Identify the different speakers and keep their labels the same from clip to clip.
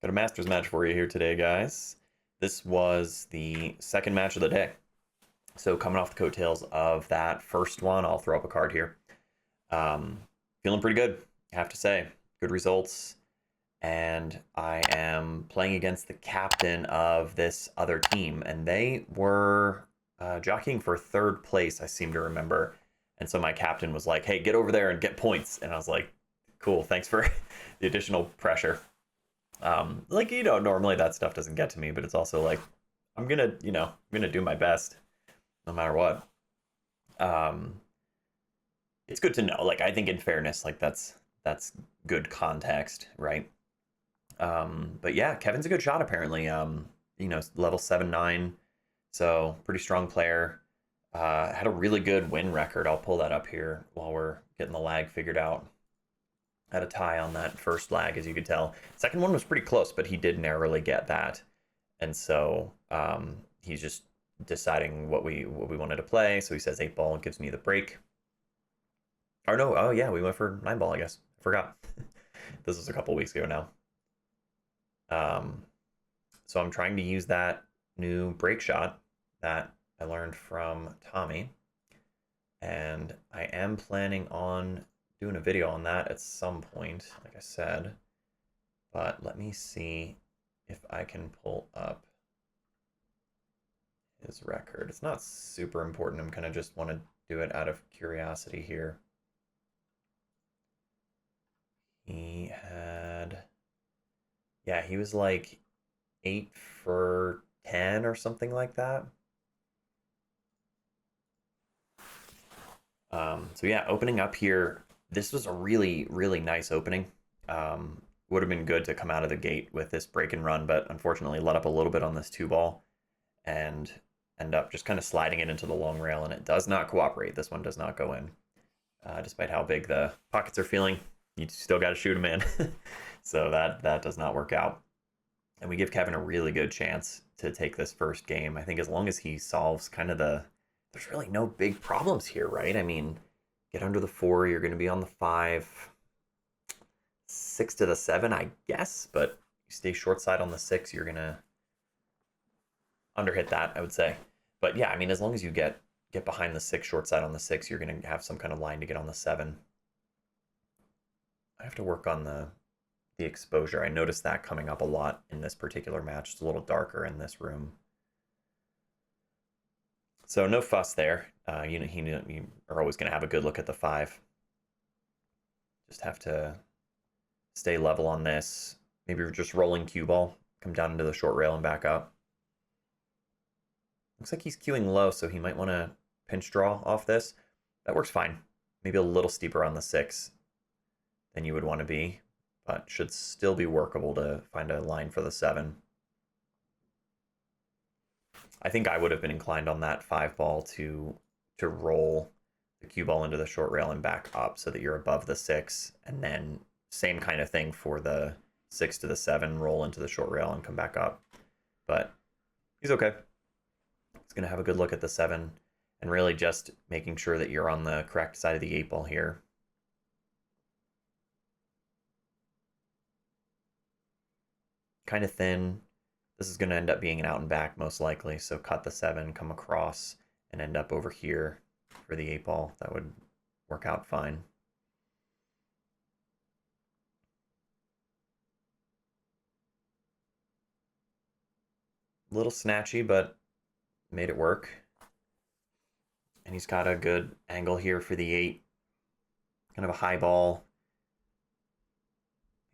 Speaker 1: Got a Masters match for you here today, guys. This was the second match of the day. So coming off the coattails of that first one, I'll throw up a card here. Um, Feeling pretty good, I have to say. Good results. And I am playing against the captain of this other team, and they were jockeying for third place, I seem to remember. And so my captain was like, hey, get over there and get points. And I was like, cool, thanks for the additional pressure. Normally that stuff doesn't get to me, but it's also like I'm gonna do my best no matter what. Um, it's good to know. Like, I think in fairness, like that's good context, right? But yeah, Kevin's a good shot apparently. Level 7-9, so pretty strong player. Had a really good win record. I'll pull that up here while we're getting the lag figured out. Had a tie on that first lag, as you could tell. Second one was pretty close, but he did narrowly get that, and so he's just deciding what we wanted to play. So he says 8 ball and gives me the break. Or no, oh yeah, we went for 9 ball. I guess I forgot. This was a couple weeks ago now. So I'm trying to use that new break shot that I learned from Tommy, and I am planning on doing a video on that at some point, like I said. But let me see if I can pull up his record. It's not super important. I'm kind of just want to do it out of curiosity here. He had, yeah, he was like 8 for 10 or something like that. So yeah, opening up here, this was a really, really nice opening. Would have been good to come out of the gate with this break and run, but unfortunately let up a little bit on this 2 ball and end up just kind of sliding it into the long rail, and it does not cooperate. This one does not go in. Despite how big the pockets are feeling, you still got to shoot them in. So that does not work out. And we give Kevin a really good chance to take this first game. I think as long as he solves kind of there's really no big problems here, right? I mean, get under the 4, you're going to be on the 5. 6 to the 7, I guess, but you stay short side on the 6, you're going to underhit that, I would say. But yeah, I mean, as long as you get behind the 6, short side on the 6, you're going to have some kind of line to get on the 7. I have to work on the exposure. I noticed that coming up a lot in this particular match. It's a little darker in this room. So no fuss there. You are always going to have a good look at the 5. Just have to stay level on this. Maybe we're just rolling cue ball, come down into the short rail and back up. Looks like he's queuing low, so he might want to pinch draw off this. That works fine. Maybe a little steeper on the 6 than you would want to be, but should still be workable to find a line for the 7. I think I would have been inclined on that 5 ball to roll the cue ball into the short rail and back up so that you're above the 6, and then same kind of thing for the 6 to the 7, roll into the short rail and come back up. But he's okay. He's going to have a good look at the 7 and really just making sure that you're on the correct side of the 8 ball here. Kind of thin. This is going to end up being an out and back most likely, so cut the 7, come across, and end up over here for the 8 ball. That would work out fine. A little snatchy, but made it work. And he's got a good angle here for the 8. Kind of a high ball.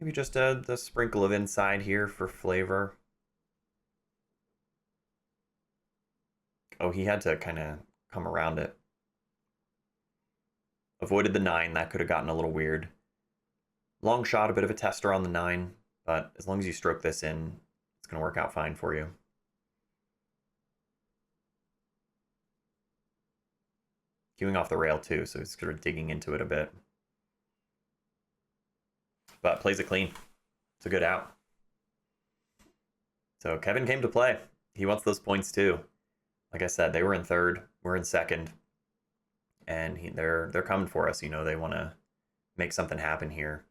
Speaker 1: Maybe just the sprinkle of inside here for flavor. Oh, he had to kind of come around it. Avoided the 9. That could have gotten a little weird. Long shot, a bit of a tester on the 9. But as long as you stroke this in, it's going to work out fine for you. Queuing off the rail too, so he's sort of digging into it a bit. But plays it clean. It's a good out. So Kevin came to play. He wants those points too. Like I said, they were in third. We're in second. And they're coming for us. You know, they want to make something happen here.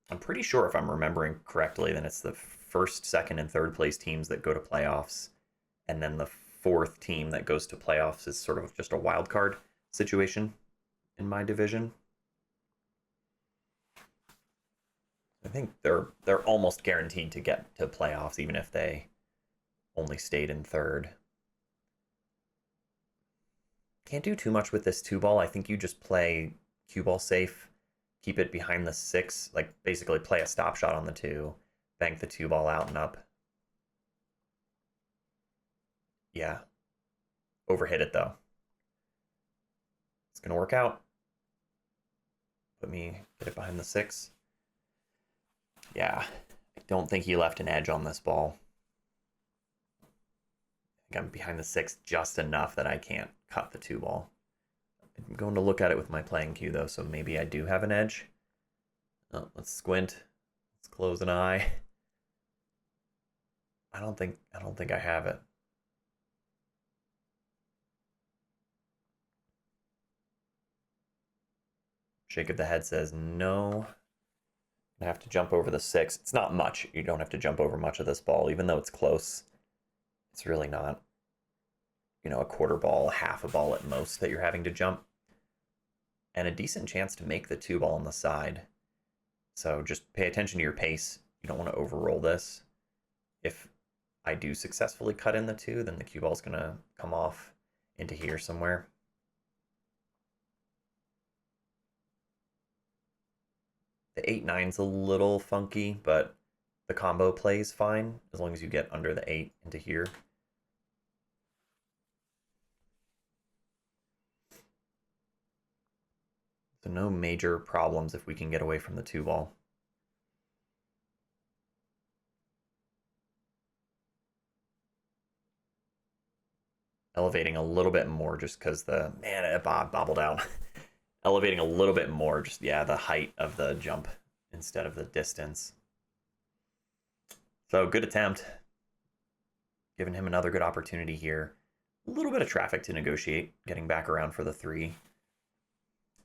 Speaker 1: I'm pretty sure if I'm remembering correctly, then it's the first, second, and third place teams that go to playoffs, and then the fourth team that goes to playoffs is sort of just a wild card situation in my division. I think they're almost guaranteed to get to playoffs, even if they only stayed in third. Can't do too much with this two ball. I think you just play cue ball safe, keep it behind the six, like basically play a stop shot on the two, bank the two ball out and up. Yeah. Overhit it though. It's gonna work out. Let me get it behind the six. Yeah. I don't think he left an edge on this ball. I think I'm behind the six just enough that I can't cut the two ball. I'm going to look at it with my playing cue though, so maybe I do have an edge. Oh, let's squint. Let's close an eye. I don't think I have it. Shake of the head says no. I have to jump over the six. It's not much. You don't have to jump over much of this ball, even though it's close. It's really not, a quarter ball, half a ball at most that you're having to jump. And a decent chance to make the two ball on the side. So just pay attention to your pace. You don't want to overroll this. If I do successfully cut in the two, then the cue ball is going to come off into here somewhere. The 8-9's a little funky, but the combo plays fine as long as you get under the 8 into here. So no major problems if we can get away from the two ball. Elevating a little bit more just because it bobbled out. Elevating a little bit more, just, the height of the jump instead of the distance. So good attempt. Giving him another good opportunity here. A little bit of traffic to negotiate, getting back around for the 3.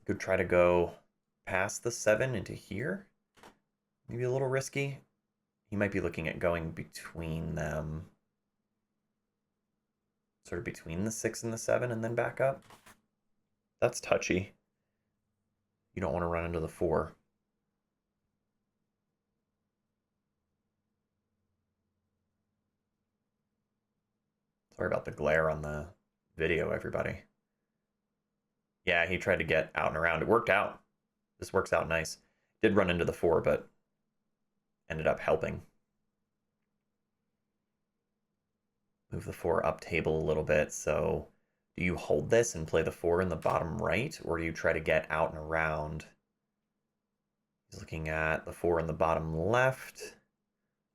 Speaker 1: Could try to go past the 7 into here. Maybe a little risky. He might be looking at going between them. Sort of between the 6 and the 7 and then back up. That's touchy. You don't want to run into the 4. Sorry about the glare on the video, everybody. Yeah, he tried to get out and around. It worked out. This works out nice. Did run into the 4, but ended up helping. Move the 4 up table a little bit. So do you hold this and play the 4 in the bottom right, or do you try to get out and around? He's looking at the 4 in the bottom left.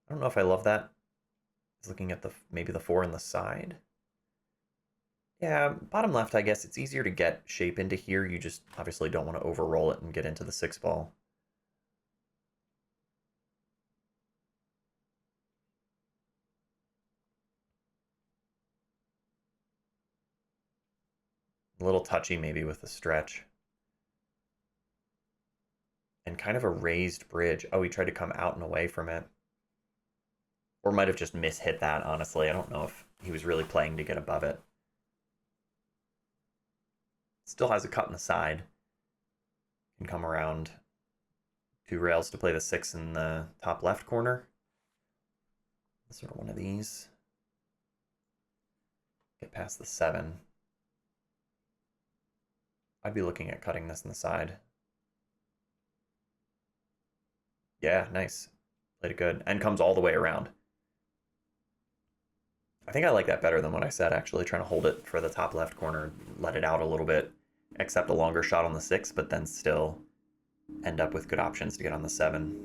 Speaker 1: I don't know if I love that. He's looking at maybe the 4 in the side. Yeah, bottom left, I guess it's easier to get shape into here. You just obviously don't want to overroll it and get into the 6 ball. A little touchy maybe with the stretch. And kind of a raised bridge. Oh, he tried to come out and away from it. Or might have just mishit that, honestly. I don't know if he was really playing to get above it. Still has a cut in the side. Can come around 2 rails to play the 6 in the top left corner. Sort of one of these. Get past the 7. I'd be looking at cutting this in the side. Yeah, nice. Played it good. And comes all the way around. I think I like that better than what I said, actually. Trying to hold it for the top left corner, let it out a little bit, accept a longer shot on the 6, but then still end up with good options to get on the 7.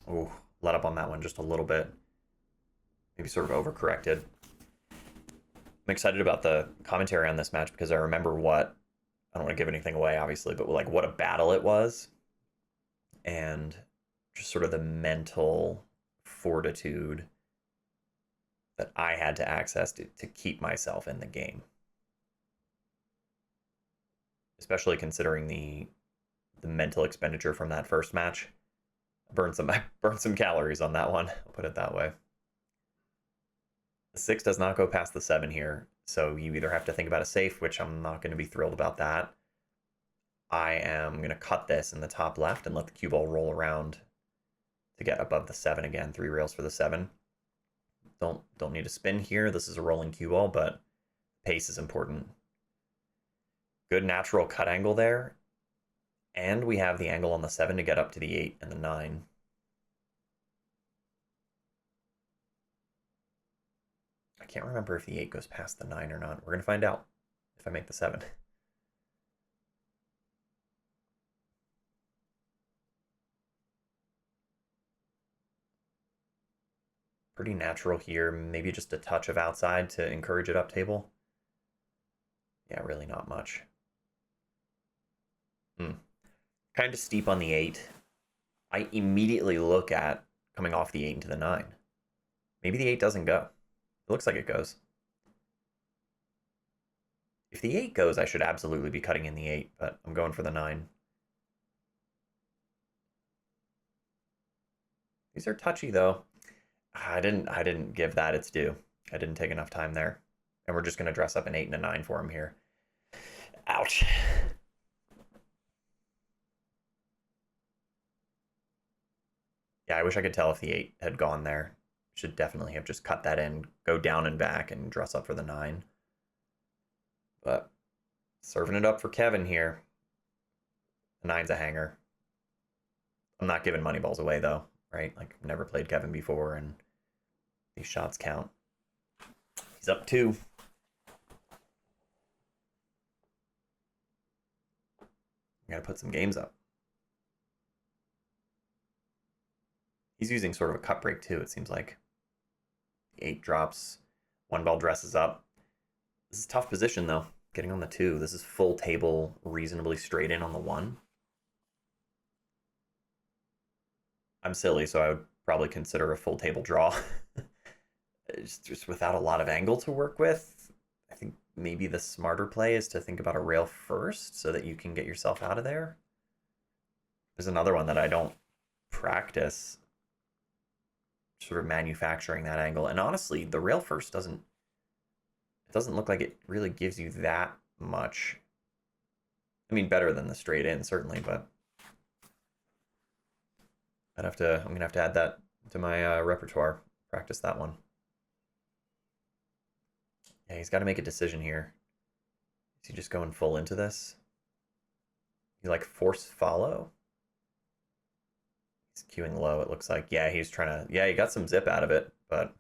Speaker 1: Oh, let up on that one just a little bit. Maybe sort of overcorrected. I'm excited about the commentary on this match because I remember I don't want to give anything away, obviously, but like what a battle it was. And just sort of the mental fortitude that I had to access to keep myself in the game. Especially considering the mental expenditure from that first match. I burned some calories on that one, I'll put it that way. The 6 does not go past the 7 here, so you either have to think about a safe, which I'm not going to be thrilled about that. I am going to cut this in the top left and let the cue ball roll around to get above the 7 again. 3 rails for the 7. Don't need to spin here. This is a rolling cue ball, but pace is important. Good natural cut angle there. And we have the angle on the 7 to get up to the 8 and the 9. I can't remember if the 8 goes past the 9 or not. We're going to find out if I make the 7. Pretty natural here. Maybe just a touch of outside to encourage it up table. Yeah, really not much. Kind of steep on the 8. I immediately look at coming off the 8 into the 9. Maybe the 8 doesn't go. It looks like it goes. If the 8 goes, I should absolutely be cutting in the 8, but I'm going for the 9. These are touchy, though. I didn't give that its due. I didn't take enough time there. And we're just going to dress up an 8 and a 9 for him here. Ouch. Yeah, I wish I could tell if the 8 had gone there. Should definitely have just cut that in, go down and back, and dress up for the 9. But serving it up for Kevin here. The 9's a hanger. I'm not giving money balls away, though, right? Like, I've never played Kevin before, and these shots count. He's up 2. I gotta put some games up. He's using sort of a cut break, too, it seems like. The 8 drops. 1 ball dresses up. This is a tough position, though. Getting on the 2. This is full table, reasonably straight in on the 1. I'm silly, so I would probably consider a full table draw. just without a lot of angle to work with. I think maybe the smarter play is to think about a rail first so that you can get yourself out of there. There's another one that I don't practice, sort of manufacturing that angle. And honestly, the rail first doesn't look like it really gives you that much. I mean, better than the straight in, certainly, but I'm gonna have to add that to my repertoire. Practice that one. Yeah, he's got to make a decision here. Is he just going full into this? You like force follow? He's queuing low, it looks like. Yeah, he's trying to... Yeah, he got some zip out of it, but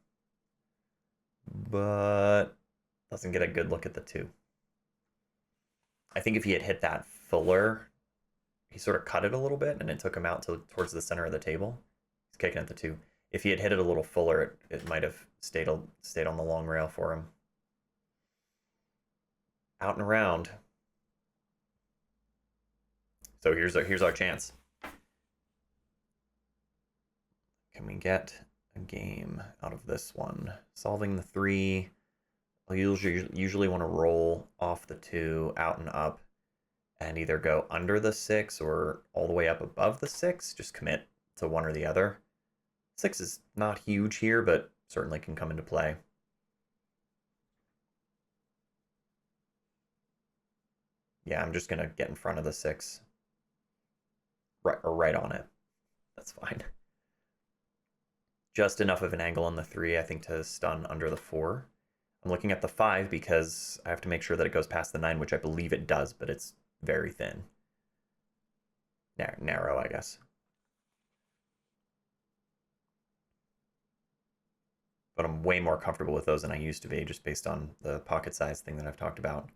Speaker 1: doesn't get a good look at the 2. I think if he had hit that fuller, he sort of cut it a little bit, and it took him out towards the center of the table. He's kicking at the 2. If he had hit it a little fuller, it might have stayed on the long rail for him. Out and around. So here's our chance. Can we get a game out of this one? Solving the 3. I'll usually want to roll off the 2, out and up, and either go under the 6 or all the way up above the 6. Just commit to one or the other. 6 is not huge here, but certainly can come into play. Yeah, I'm just going to get in front of the 6. Right on it. That's fine. Just enough of an angle on the 3, I think, to stun under the 4. I'm looking at the 5 because I have to make sure that it goes past the 9, which I believe it does, but it's very thin. Narrow, I guess. But I'm way more comfortable with those than I used to be, just based on the pocket size thing that I've talked about.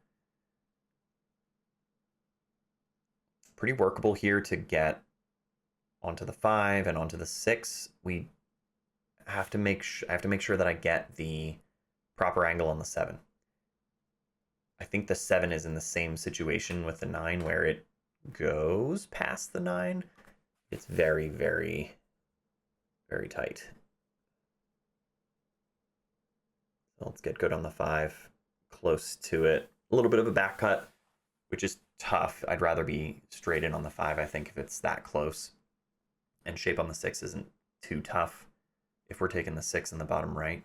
Speaker 1: Pretty workable here to get onto the 5 and onto the 6. I have to make sure that I get the proper angle on the 7. I think the 7 is in the same situation with the 9 where it goes past the 9. It's very, very, very tight. Let's get good on the 5, close to it. A little bit of a back cut, which is tough. I'd rather be straight in on the 5, I think, if it's that close. And shape on the 6 isn't too tough if we're taking the 6 in the bottom right.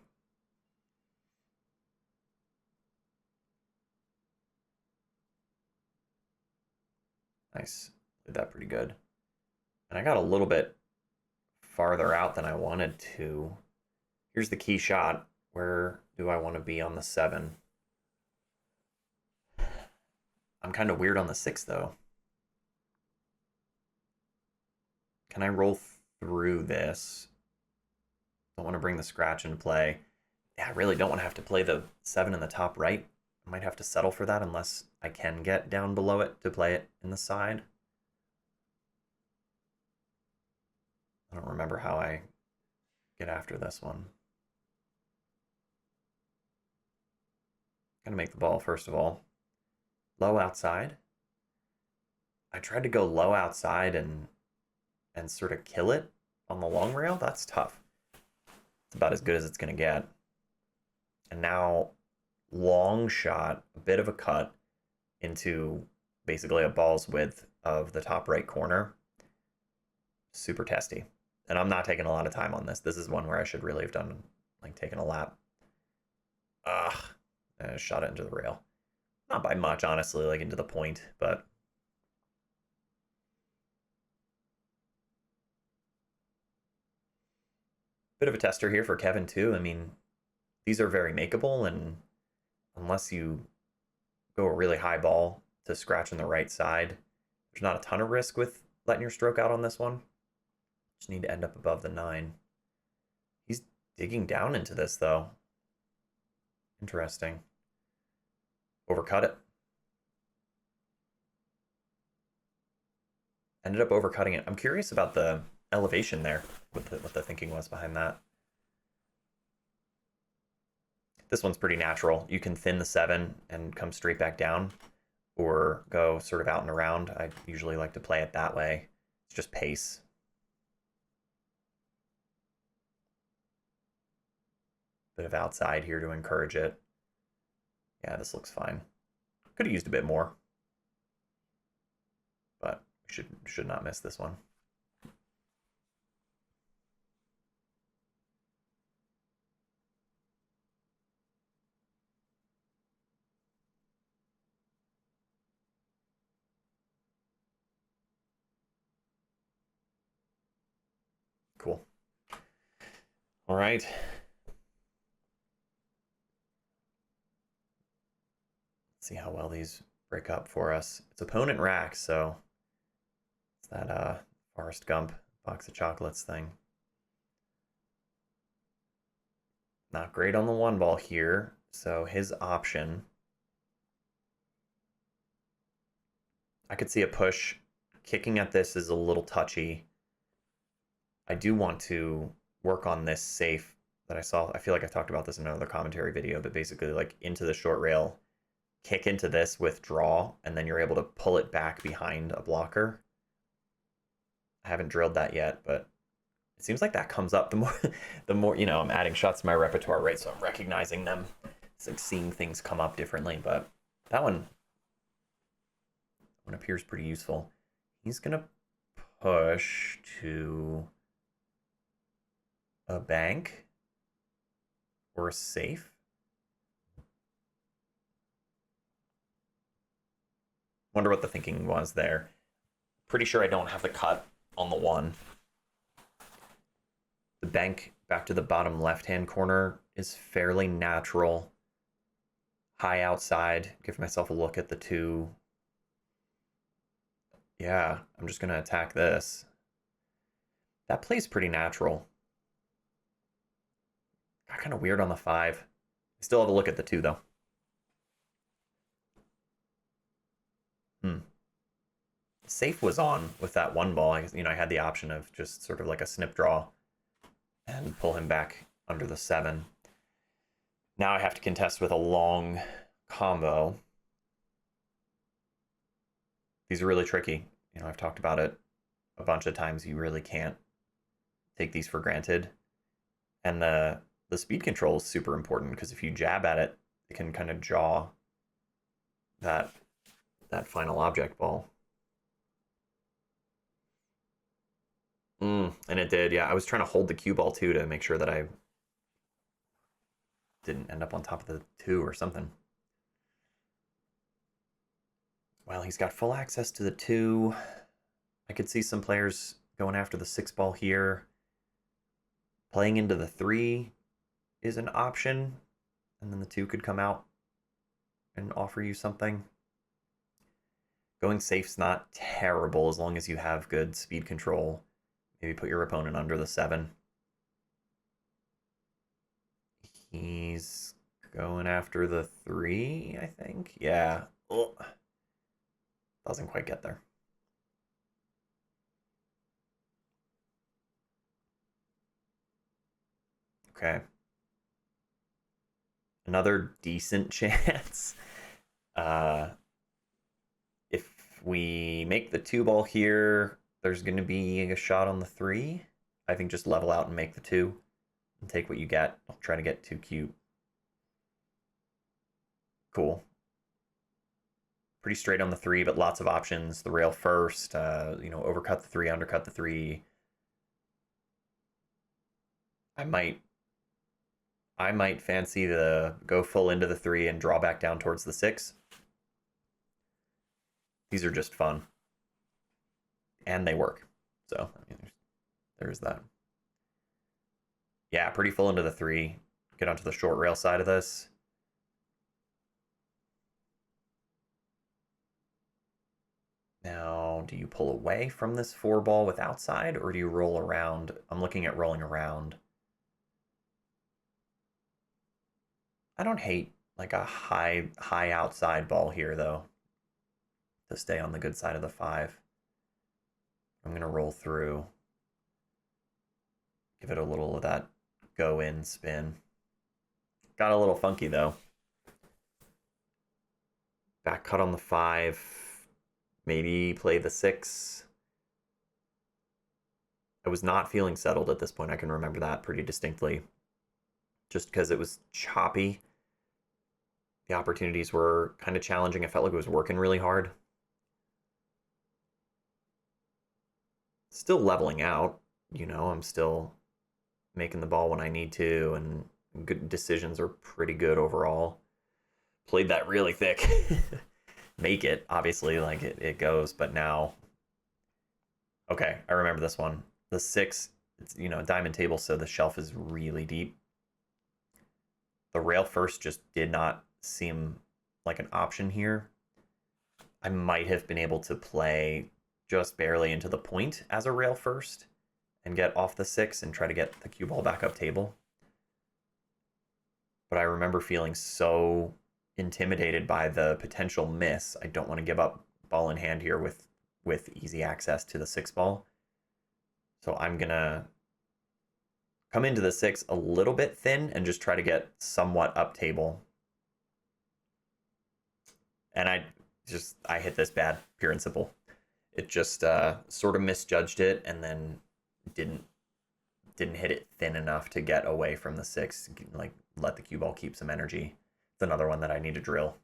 Speaker 1: Nice. Did that pretty good. And I got a little bit farther out than I wanted to. Here's the key shot. Where do I want to be on the 7? I'm kind of weird on the 6, though. Can I roll through this? Don't want to bring the scratch into play. Yeah, I really don't want to have to play the 7 in the top right. I might have to settle for that unless I can get down below it to play it in the side. I don't remember how I get after this one. Gonna make the ball first of all. Low outside. I tried to go low outside and sort of kill it on the long rail. That's tough. It's about as good as it's gonna get. And now long shot, a bit of a cut into basically a ball's width of the top right corner. Super testy. And I'm not taking a lot of time on this. This is one where I should really have done, like, taken a lap. Ugh. I shot it into the rail. Not by much, honestly, like into the point, but bit of a tester here for Kevin too. I mean, these are very makeable, and unless you go a really high ball to scratch on the right side, there's not a ton of risk with letting your stroke out on this one. Just need to end up above the 9. He's digging down into this though. Interesting. Overcut it. Ended up overcutting it. I'm curious about the elevation there, what the thinking was behind that. This one's pretty natural. You can thin the 7 and come straight back down, or go sort of out and around. I usually like to play it that way. It's just pace. Bit of outside here to encourage it. Yeah, this looks fine. Could have used a bit more, but should not miss this one. Cool. All right. See how well these break up for us. It's opponent rack, so it's that Forrest Gump box of chocolates thing. Not great on the 1 ball here, so his option. I could see a push. Kicking at this is a little touchy. I do want to work on this safe that I saw. I feel like I talked about this in another commentary video, but basically like into the short rail, kick into this with draw, and then you're able to pull it back behind a blocker. I haven't drilled that yet, but it seems like that comes up the more, you know, I'm adding shots to my repertoire, right? So I'm recognizing them. It's like seeing things come up differently, but that one appears pretty useful. He's gonna push to a bank or a safe. Wonder what the thinking was there. Pretty sure I don't have the cut on the 1. The bank back to the bottom left-hand corner is fairly natural. High outside. Give myself a look at the 2. Yeah, I'm just going to attack this. That plays pretty natural. Got kind of weird on the 5. I still have a look at the 2, though. Safe was on with that 1 ball. I had the option of just sort of like a snip draw and pull him back under the 7. Now I have to contest with a long combo. These are really tricky. I've talked about it a bunch of times. You really can't take these for granted. And the the speed control is super important because if you jab at it, it can kind of jaw that final object ball. And it did, yeah. I was trying to hold the cue ball too to make sure that I didn't end up on top of the 2 or something. Well, he's got full access to the 2. I could see some players going after the 6 ball here. Playing into the 3 is an option, and then the 2 could come out and offer you something. Going safe's not terrible as long as you have good speed control. Maybe put your opponent under the 7. He's going after the 3, I think. Yeah. Ugh. Doesn't quite get there. Okay. Another decent chance. If we make the 2 ball here, there's going to be a shot on the 3. I think just level out and make the 2 and take what you get. I'll try to get too cute. Cool. Pretty straight on the 3, but lots of options. The rail first, overcut the 3, undercut the 3. I might fancy the go full into the 3 and draw back down towards the 6. These are just fun. And they work. So, I mean, there's that. Yeah, pretty full into the 3. Get onto the short rail side of this. Now, do you pull away from this 4 ball with outside, or do you roll around? I'm looking at rolling around. I don't hate like a high outside ball here, though, to stay on the good side of the 5. I'm going to roll through. Give it a little of that go in spin. Got a little funky, though. Back cut on the 5. Maybe play the 6. I was not feeling settled at this point. I can remember that pretty distinctly. Just because it was choppy. The opportunities were kind of challenging. I felt like it was working really hard. Still leveling out. I'm still making the ball when I need to, and good decisions are pretty good overall. Played that really thick. Make it, obviously, like it goes, but now, okay, I remember this one. The 6, it's, diamond table, so the shelf is really deep. The rail first just did not seem like an option here. I might have been able to play just barely into the point as a rail first and get off the 6 and try to get the cue ball back up table. But I remember feeling so intimidated by the potential miss. I don't want to give up ball in hand here with easy access to the 6 ball. So I'm going to come into the 6 a little bit thin and just try to get somewhat up table. And I hit this bad, pure and simple. It just sort of misjudged it and then didn't hit it thin enough to get away from the 6, like let the cue ball keep some energy. It's another one that I need to drill,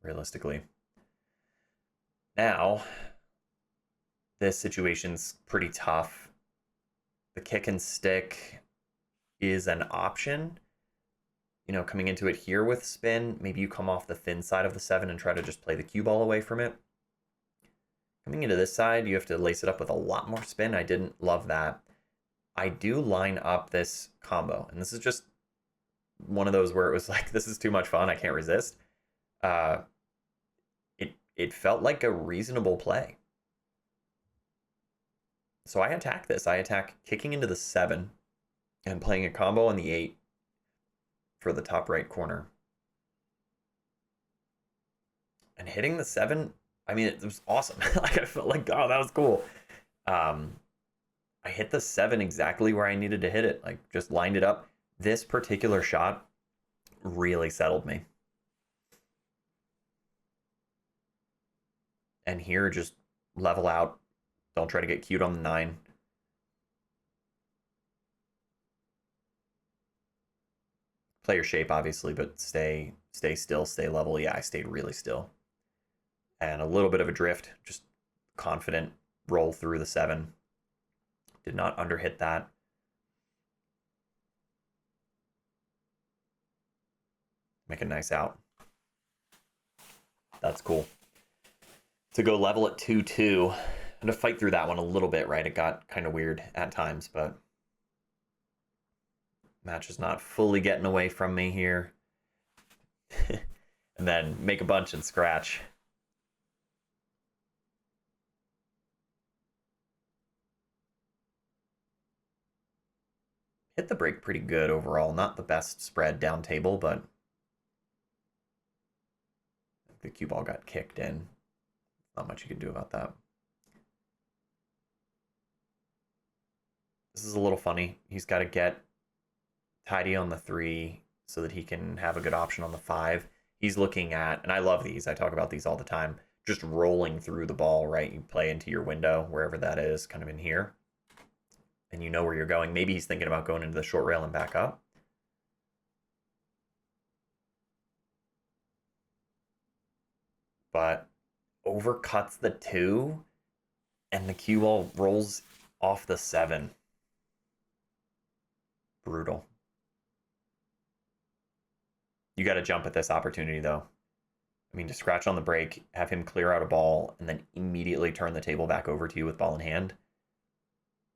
Speaker 1: realistically. Now, this situation's pretty tough. The kick and stick is an option. Coming into it here with spin, maybe you come off the thin side of the 7 and try to just play the cue ball away from it. Coming into this side, you have to lace it up with a lot more spin. I didn't love that. I do line up this combo, and this is just one of those where it was like, this is too much fun, I can't resist. It felt like a reasonable play. So I attack this. I attack kicking into the 7 and playing a combo on the 8 for the top right corner. And hitting the 7, I mean, it was awesome. Like, I felt like, oh, that was cool. I hit the 7 exactly where I needed to hit it. Like, just lined it up. This particular shot really settled me. And here, just level out. Don't try to get cute on the 9. play your shape, obviously, but stay still, stay level. Yeah, I stayed really still. And a little bit of a drift, just confident roll through the 7. Did not underhit that. Make a nice out. That's cool. To go level at 2-2, and to fight through that one a little bit, right? It got kind of weird at times, but match is not fully getting away from me here. And then make a bunch and scratch. Hit the break pretty good overall. Not the best spread down table, but the cue ball got kicked in. Not much you can do about that. This is a little funny. He's got to get tidy on the 3 so that he can have a good option on the 5. He's looking at, and I love these, I talk about these all the time, just rolling through the ball, right? You play into your window, wherever that is, kind of in here. And you know where you're going. Maybe he's thinking about going into the short rail and back up. But overcuts the 2, and the cue ball rolls off the 7. Brutal. You got to jump at this opportunity, though. I mean, to scratch on the break, have him clear out a ball, and then immediately turn the table back over to you with ball in hand.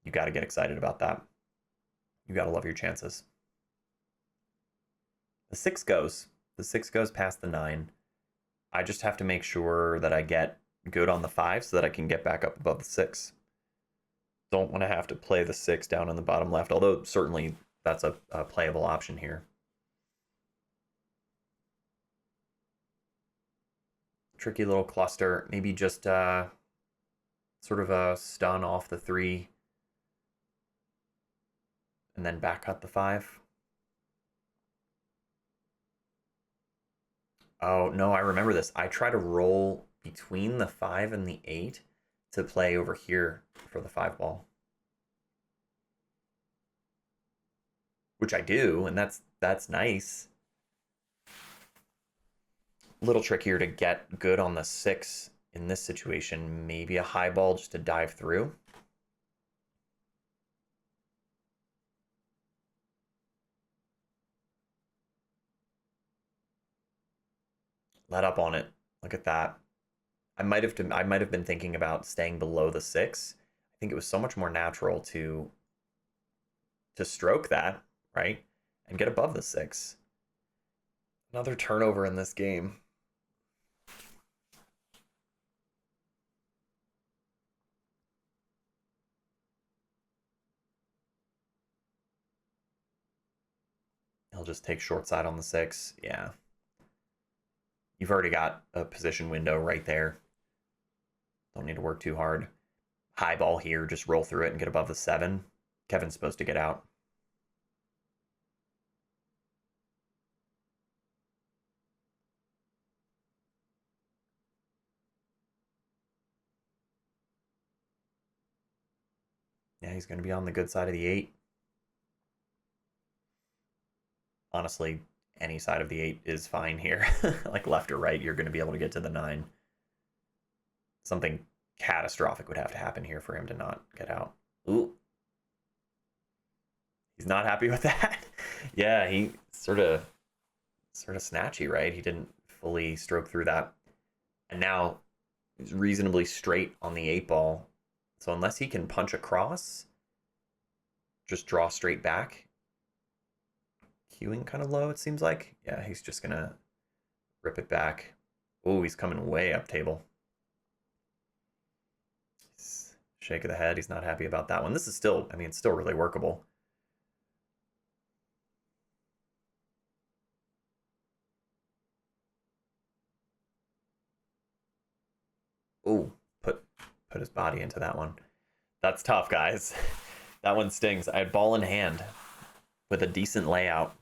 Speaker 1: You got to get excited about that. You got to love your chances. The 6 goes. The 6 goes past the 9. I just have to make sure that I get good on the 5 so that I can get back up above the 6. Don't want to have to play the 6 down on the bottom left, although certainly that's a playable option here. Tricky little cluster. Maybe just sort of a stun off the 3 and then back cut the 5. Oh, no, I remember this. I try to roll between the 5 and the 8 to play over here for the 5 ball. Which I do, and that's nice. A little trickier to get good on the 6 in this situation. Maybe a high ball just to dive through. Let up on it. Look at that. I might have been thinking about staying below the 6. I think it was so much more natural to stroke that, right? And get above the 6. Another turnover in this game. He'll just take short side on the 6. Yeah. You've already got a position window right there. Don't need to work too hard. High ball here, just roll through it and get above the 7. Kevin's supposed to get out. Yeah, he's going to be on the good side of the 8. Honestly, any side of the 8 is fine here. Like left or right, you're going to be able to get to the 9. Something catastrophic would have to happen here for him to not get out. Ooh. He's not happy with that. Yeah, he sort of snatchy, right? He didn't fully stroke through that. And now he's reasonably straight on the 8 ball. So unless he can punch across, just draw straight back. Queuing kind of low, it seems like. Yeah, he's just going to rip it back. Oh, he's coming way up table. Shake of the head. He's not happy about that one. This is still, I mean, it's still really workable. Oh, put his body into that one. That's tough, guys. That one stings. I had ball in hand with a decent layout.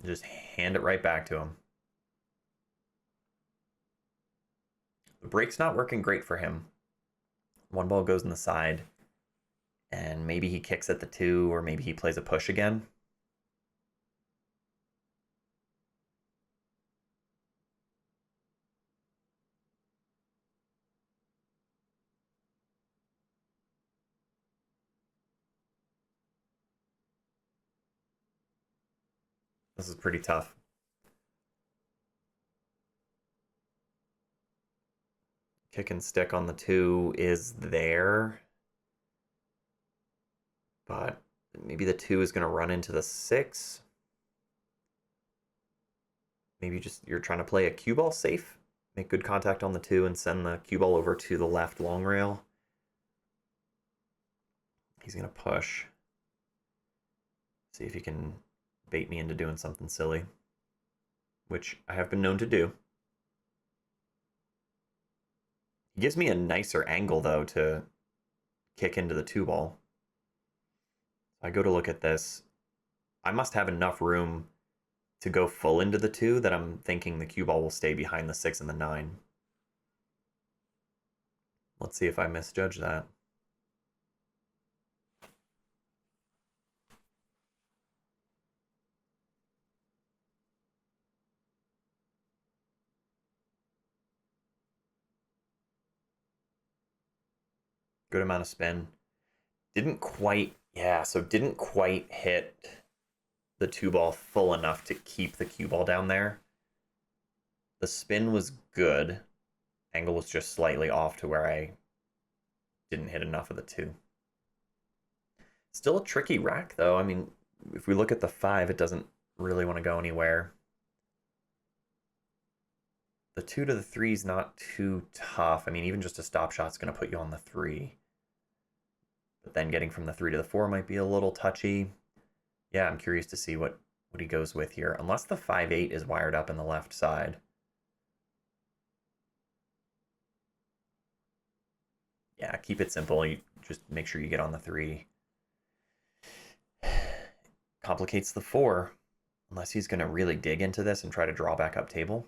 Speaker 1: Just hand it right back to him. The break's not working great for him. One ball goes in the side, and maybe he kicks at the 2, or maybe he plays a push again. This is pretty tough. Kick and stick on the 2 is there. But maybe the 2 is going to run into the 6. Maybe just you're trying to play a cue ball safe. Make good contact on the 2 and send the cue ball over to the left long rail. He's going to push. See if he can bait me into doing something silly, which I have been known to do. He gives me a nicer angle, though, to kick into the 2 ball. I go to look at this. I must have enough room to go full into the 2 that I'm thinking the cue ball will stay behind the 6 and the 9. Let's see if I misjudge that. Good amount of spin. Didn't quite hit the 2 ball full enough to keep the cue ball down there. The spin was good. Angle was just slightly off to where I didn't hit enough of the 2. Still a tricky rack, though. I mean, if we look at the 5, it doesn't really want to go anywhere. The 2 to the 3 is not too tough. I mean, even just a stop shot's going to put you on the 3. But then getting from the 3 to the 4 might be a little touchy. Yeah, I'm curious to see what he goes with here. Unless the 5-8 is wired up in the left side. Yeah, keep it simple. You just make sure you get on the 3. Complicates the 4. Unless he's going to really dig into this and try to draw back up table.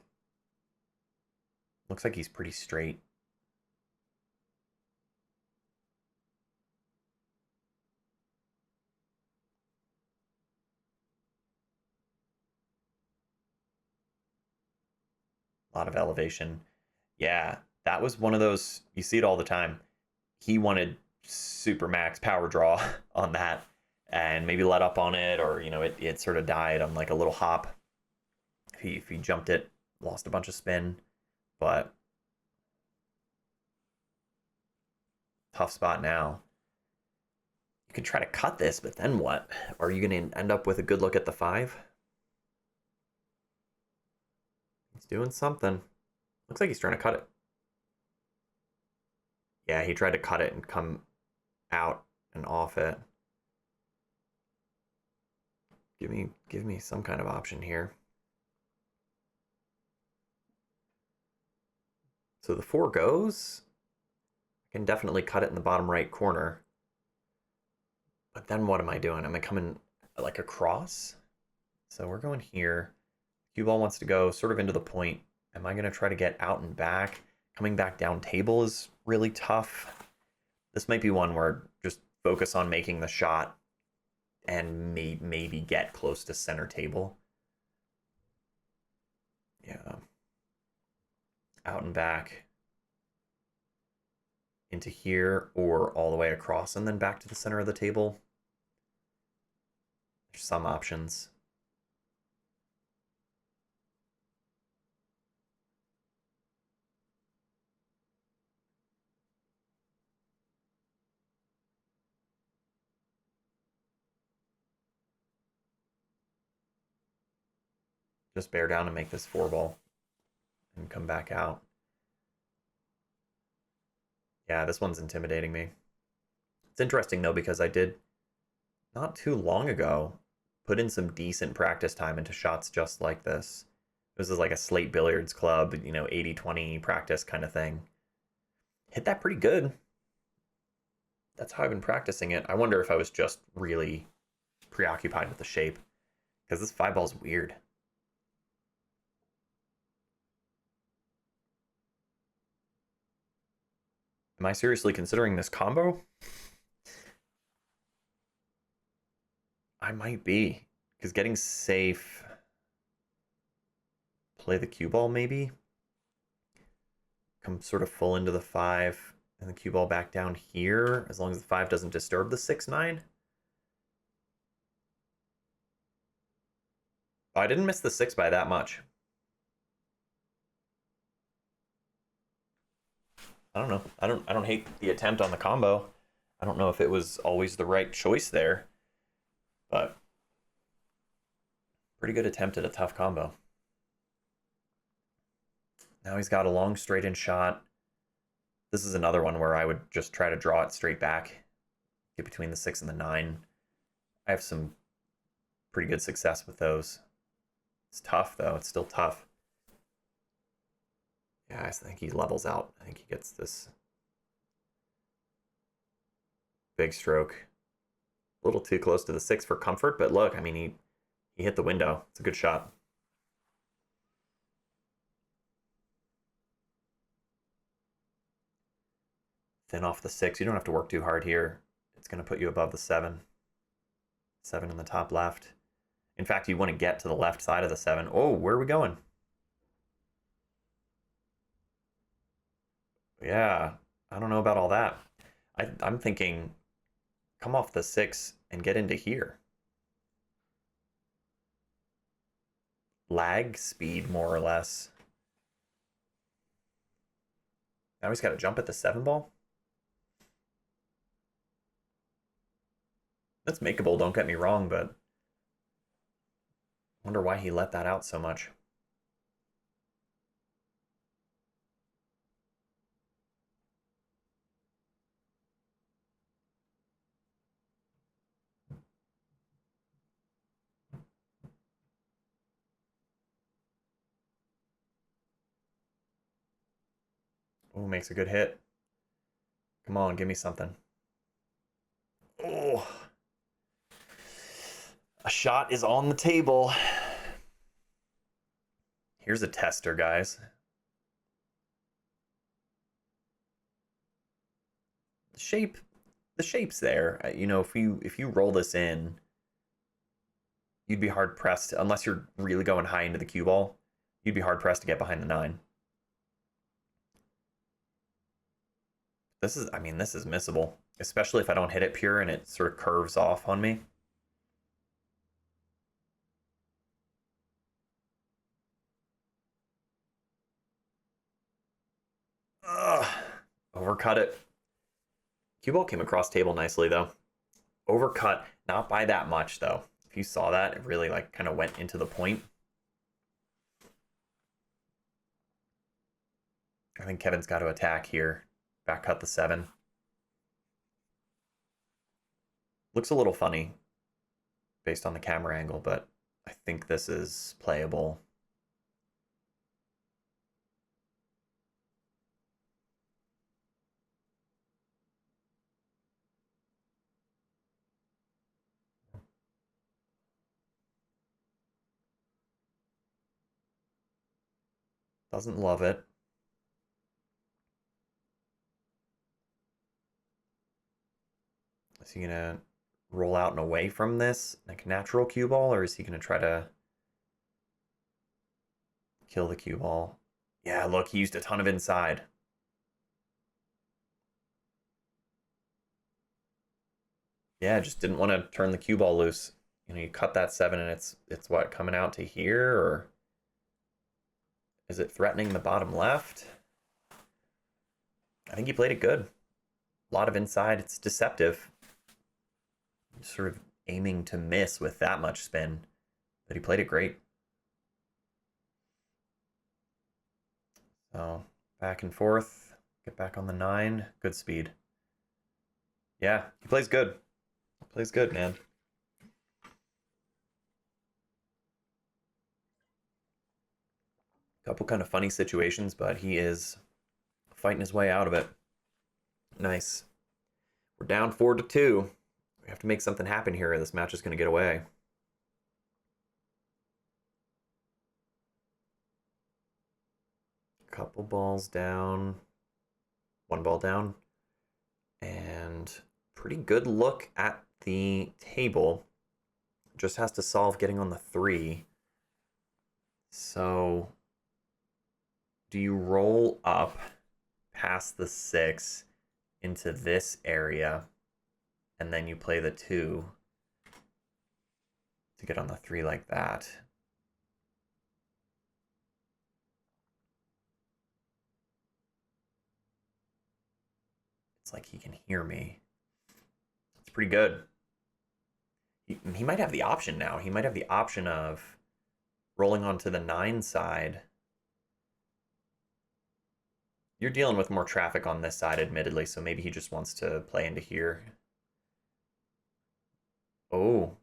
Speaker 1: Looks like he's pretty straight. A lot of elevation. Yeah, that was one of those, you see it all the time. He wanted super max power draw on that and maybe let up on it, or, you know, it sort of died on like a little hop. If he jumped it, lost a bunch of spin, but tough spot now. You can try to cut this, but then what? Are you going to end up with a good look at the 5? He's doing something. Looks like he's trying to cut it. Yeah, he tried to cut it and come out and off it. Give me some kind of option here. So the 4 goes. I can definitely cut it in the bottom right corner. But then what am I doing? Am I coming like across? So we're going here. Cue ball wants to go sort of into the point. Am I going to try to get out and back? Coming back down table is really tough. This might be one where just focus on making the shot and maybe get close to center table. Yeah. Out and back into here, or all the way across and then back to the center of the table. There's some options. Just bear down and make this 4 ball and come back out. Yeah, this one's intimidating me. It's interesting, though, because I did, not too long ago, put in some decent practice time into shots just like this. This is like a Slate Billiards Club, you know, 80-20 practice kind of thing. Hit that pretty good. That's how I've been practicing it. I wonder if I was just really preoccupied with the shape, because this 5 ball's weird. Am I seriously considering this combo? I might be, because getting safe, play the cue ball maybe, come sort of full into the 5 and the cue ball back down here, as long as the 5 doesn't disturb the 6-9. I didn't miss the 6 by that much. I don't know. I don't hate the attempt on the combo. I don't know if it was always the right choice there, but pretty good attempt at a tough combo. Now he's got a long straight in shot. This is another one where I would just try to draw it straight back, get between the 6 and the 9. I have some pretty good success with those. It's tough though. It's still tough. Yeah, I think he levels out. I think he gets this big stroke. A little too close to the 6 for comfort, but look, I mean, he hit the window. It's a good shot. Thin off the 6. You don't have to work too hard here. It's going to put you above the 7. 7 in the top left. In fact, you want to get to the left side of the 7. Oh, where are we going? Yeah, I don't know about all that. I'm thinking come off the 6 and get into here. Lag speed, more or less. Now he's got to jump at the 7 ball. That's makeable, don't get me wrong, but I wonder why he let that out so much. Oh, makes a good hit. Come on, give me something. Oh. A shot is on the table. Here's a tester, guys. The shape's there. You know, if you roll this in, you'd be hard pressed, unless you're really going high into the cue ball, you'd be hard pressed to get behind the 9. This is missable, especially if I don't hit it pure and it sort of curves off on me. Ugh. Overcut it. Cue ball came across table nicely though. Overcut, not by that much though. If you saw that, it really like kind of went into the point. I think Kevin's got to attack here. Back cut the 7. Looks a little funny based on the camera angle, but I think this is playable. Doesn't love it. Is he gonna roll out and away from this like natural cue ball, or is he gonna try to kill the cue ball? Yeah, look, he used a ton of inside. Yeah, just didn't want to turn the cue ball loose. You know, you cut that 7 and it's what, coming out to here, or is it threatening the bottom left? I think he played it good. A lot of inside. It's deceptive. Sort of aiming to miss with that much spin, but he played it great. So back and forth, get back on the 9. Good speed. Yeah, he plays good. He plays good, man. Couple kind of funny situations, but he is fighting his way out of it. Nice. We're down 4-2. We have to make something happen here, or this match is going to get away. Couple balls down. 1 ball down. And pretty good look at the table. Just has to solve getting on the 3. So do you roll up past the 6 into this area, and then you play the 2 to get on the 3 like that? It's like he can hear me. It's pretty good. He might have the option now. He might have the option of rolling onto the 9 side. You're dealing with more traffic on this side, admittedly, so maybe he just wants to play into here. Oh.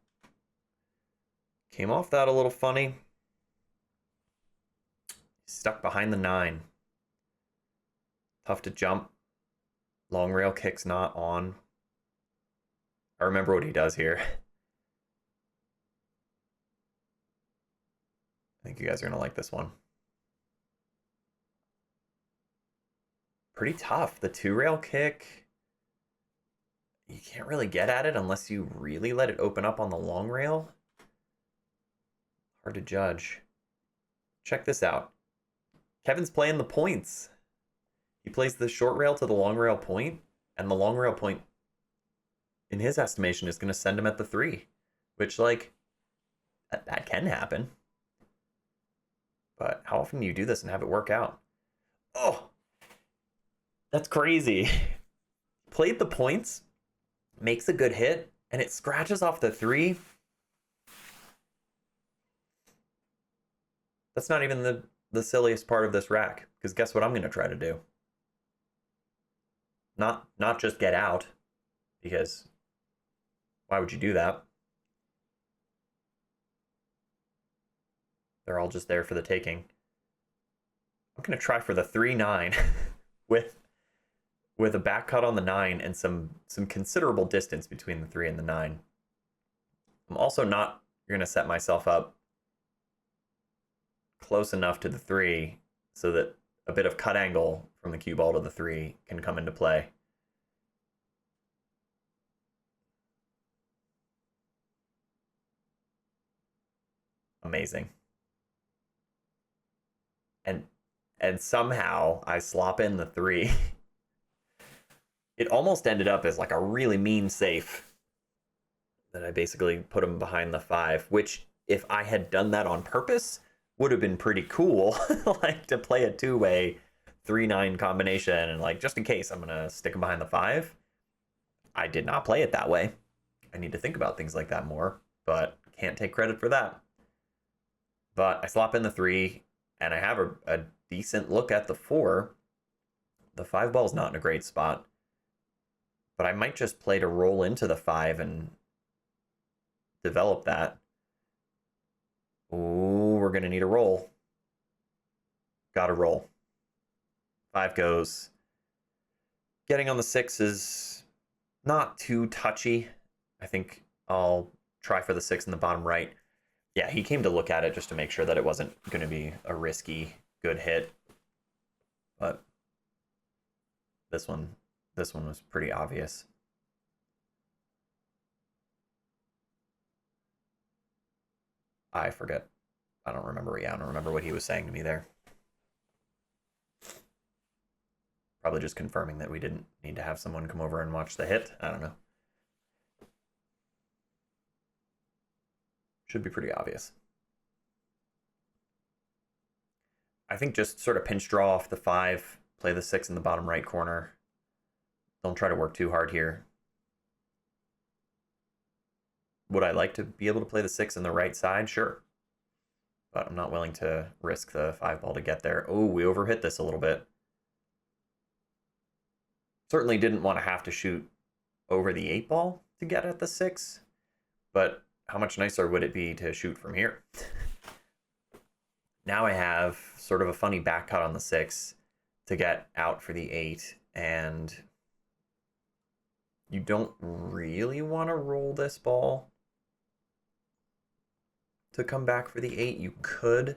Speaker 1: Came off that a little funny. Stuck behind the 9. Tough to jump. Long rail kick's not on. I remember what he does here. I think you guys are going to like this one. Pretty tough. The 2 rail kick, you can't really get at it unless you really let it open up on the long rail. Hard to judge. Check this out. Kevin's playing the points. He plays the short rail to the long rail point, and the long rail point, in his estimation, is going to send him at the 3, which, like, that can happen. But how often do you do this and have it work out? Oh, that's crazy. Played the points, makes a good hit, and it scratches off the 3. That's not even the silliest part of this rack, because guess what I'm going to try to do? Not just get out, because why would you do that? They're all just there for the taking. I'm going to try for the 3-9 with a back cut on the 9 and some considerable distance between the 3 and the 9. I'm also not going to set myself up close enough to the 3 so that a bit of cut angle from the cue ball to the 3 can come into play. Amazing. And somehow I slop in the 3. It almost ended up as like a really mean safe that I basically put him behind the 5, which if I had done that on purpose would have been pretty cool. Like to play a 2-way 3-9 combination and like just in case I'm gonna stick him behind the 5. I did not play it that way. I need to think about things like that more, but can't take credit for that. But I slop in the 3 and I have a decent look at the 4. The 5 ball's not in a great spot, but I might just play to roll into the 5 and develop that. Ooh, we're gonna need a roll. Gotta roll. 5 goes. Getting on the 6 is not too touchy. I think I'll try for the 6 in the bottom right. Yeah, he came to look at it just to make sure that it wasn't going to be a risky good hit. But this one was pretty obvious. I forget. I don't remember. Yeah, I don't remember what he was saying to me there. Probably just confirming that we didn't need to have someone come over and watch the hit. I don't know. Should be pretty obvious. I think just sort of pinch draw off the 5, play the 6 in the bottom right corner. Don't try to work too hard here. Would I like to be able to play the 6 in the right side? Sure. But I'm not willing to risk the 5 ball to get there. Oh, we overhit this a little bit. Certainly didn't want to have to shoot over the 8 ball to get at the 6, but how much nicer would it be to shoot from here? Now I have sort of a funny back cut on the 6 to get out for the 8, and you don't really want to roll this ball to come back for the 8. You could,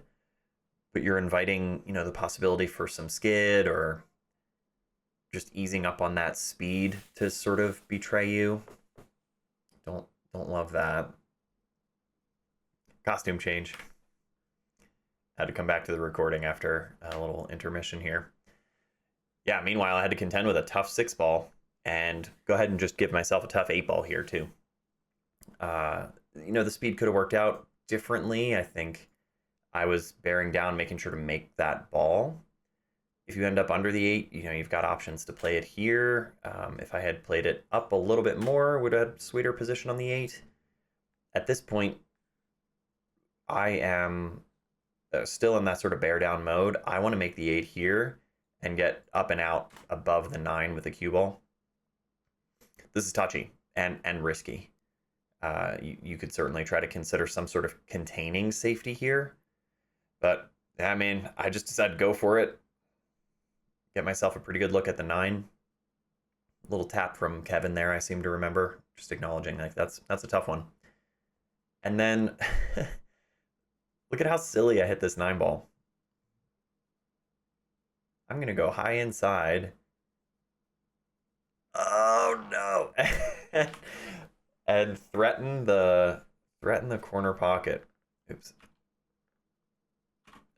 Speaker 1: but you're inviting, the possibility for some skid or just easing up on that speed to sort of betray you. Don't love that. Costume change. Had to come back to the recording after a little intermission here. Yeah, meanwhile, I had to contend with a tough 6 ball and go ahead and just give myself a tough 8 ball here too. The speed could have worked out differently. I think I was bearing down, making sure to make that ball. If you end up under the 8, you've got options to play it here. If I had played it up a little bit more, would have had a sweeter position on the 8. At this point, I am still in that sort of bear down mode. I want to make the 8 here and get up and out above the 9 with the cue ball. This is touchy and risky. You could certainly try to consider some sort of containing safety here. But, I mean, I just decided to go for it. Get myself a pretty good look at the 9. A little tap from Kevin there, I seem to remember. Just acknowledging, like, that's a tough one. And then, look at how silly I hit this 9 ball. I'm going to go high inside. Oh, no. And threaten the corner pocket. Oops.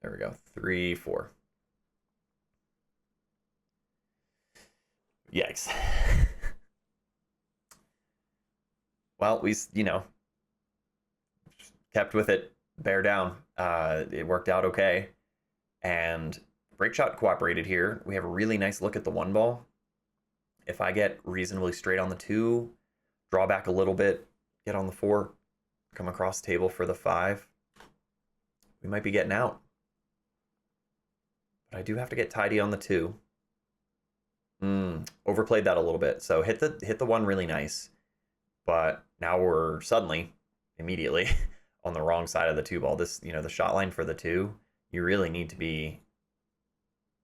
Speaker 1: There we go. 3, 4. Yikes. Well, we, kept with it, bear down. It worked out okay. And break shot cooperated here. We have a really nice look at the 1 ball. If I get reasonably straight on the 2, draw back a little bit, get on the 4, come across the table for the 5, we might be getting out. But I do have to get tidy on the 2. Overplayed that a little bit. So hit the 1 really nice. But now we're suddenly, immediately, on the wrong side of the 2 ball. This, the shot line for the 2, you really need to be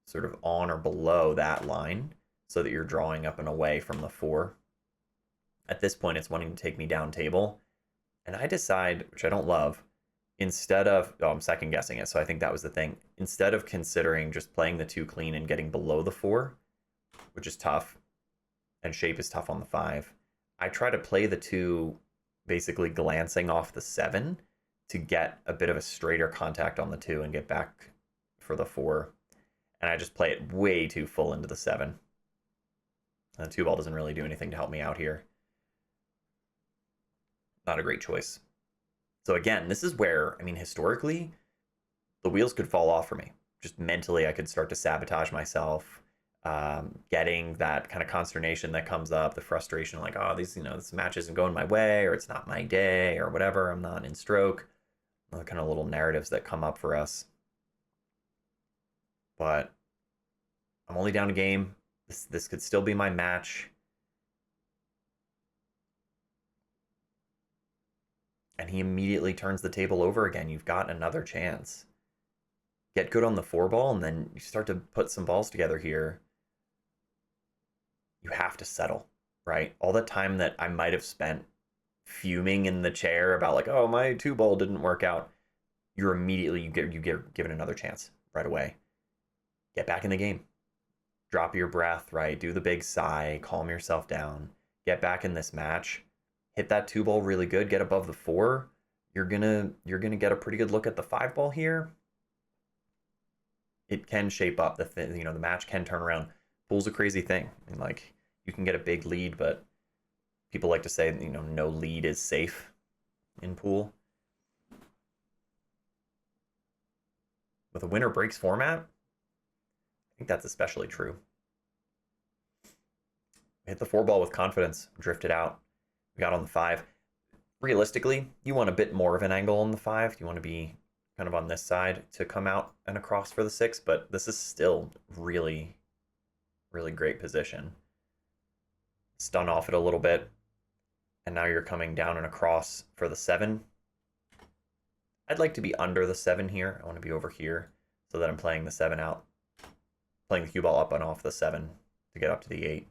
Speaker 1: sort of on or below that line so that you're drawing up and away from the 4. At this point, it's wanting to take me down table. And I decide, which I don't love, instead of, I'm second guessing it, so I think that was the thing. Instead of considering just playing the 2 clean and getting below the 4, which is tough, and shape is tough on the 5, I try to play the 2 basically glancing off the 7 to get a bit of a straighter contact on the 2 and get back for the 4. And I just play it way too full into the 7. The 2 ball doesn't really do anything to help me out here. Not a great choice. So again, this is where, I mean, historically, the wheels could fall off for me. Just mentally, I could start to sabotage myself. Getting that kind of consternation that comes up, the frustration, like, oh, this match isn't going my way, or it's not my day, or whatever, I'm not in stroke. The kind of little narratives that come up for us. But I'm only down a game. This could still be my match. And he immediately turns the table over again. You've got another chance. Get good on the 4 ball, and then you start to put some balls together here. You have to settle, right? All the time that I might have spent fuming in the chair about, like, oh, my 2 ball didn't work out, you get given another chance right away. Get back in the game. Drop your breath, right? Do the big sigh, calm yourself down. Get back in this match. Hit that 2 ball really good, get above the 4. You're gonna get a pretty good look at the 5 ball here. It can shape up. The match can turn around. Pool's a crazy thing. I mean, like, you can get a big lead, but people like to say, no lead is safe in pool. With a winner breaks format, I think that's especially true. Hit the 4 ball with confidence, drifted out. We got on the 5. Realistically, you want a bit more of an angle on the 5. You want to be kind of on this side to come out and across for the 6, but this is still really, really great position. Stun off it a little bit, and now you're coming down and across for the 7. I'd like to be under the 7 here. I want to be over here so that I'm playing the 7 out, playing the cue ball up and off the 7 to get up to the 8.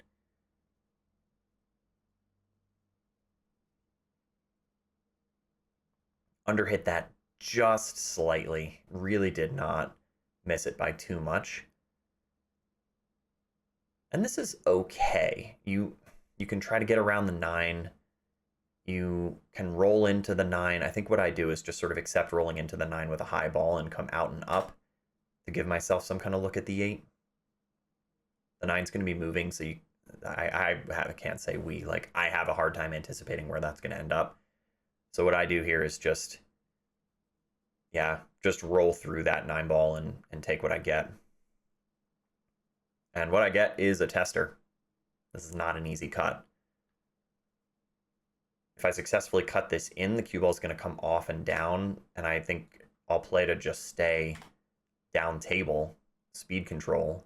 Speaker 1: Underhit that just slightly. Really did not miss it by too much. And this is okay. You can try to get around the 9. You can roll into the 9. I think what I do is just sort of accept rolling into the 9 with a high ball and come out and up to give myself some kind of look at the 8. The 9's going to be moving, so I can't say we. Like, I have a hard time anticipating where that's going to end up. So what I do here is just roll through that 9 ball and take what I get. And what I get is a tester. This is not an easy cut. If I successfully cut this in, the cue ball is going to come off and down, and I think I'll play to just stay down table, speed control,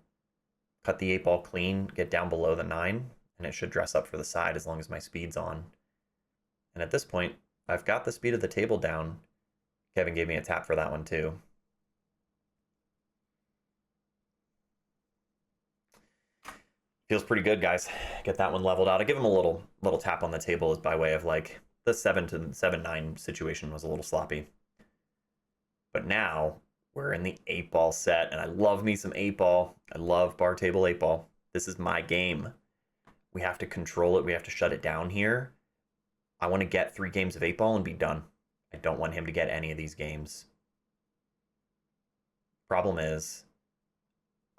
Speaker 1: cut the 8-ball clean, get down below the 9, and it should dress up for the side as long as my speed's on. And at this point, I've got the speed of the table down. Kevin gave me a tap for that one too. Feels pretty good, guys. Get that one leveled out. I give him a little tap on the table as by way of like the 7-9 situation was a little sloppy. But now we're in the 8-ball set, and I love me some 8-ball. I love bar table 8-ball. This is my game. We have to control it. We have to shut it down here. I want to get 3 games of 8-ball and be done. I don't want him to get any of these games. Problem is,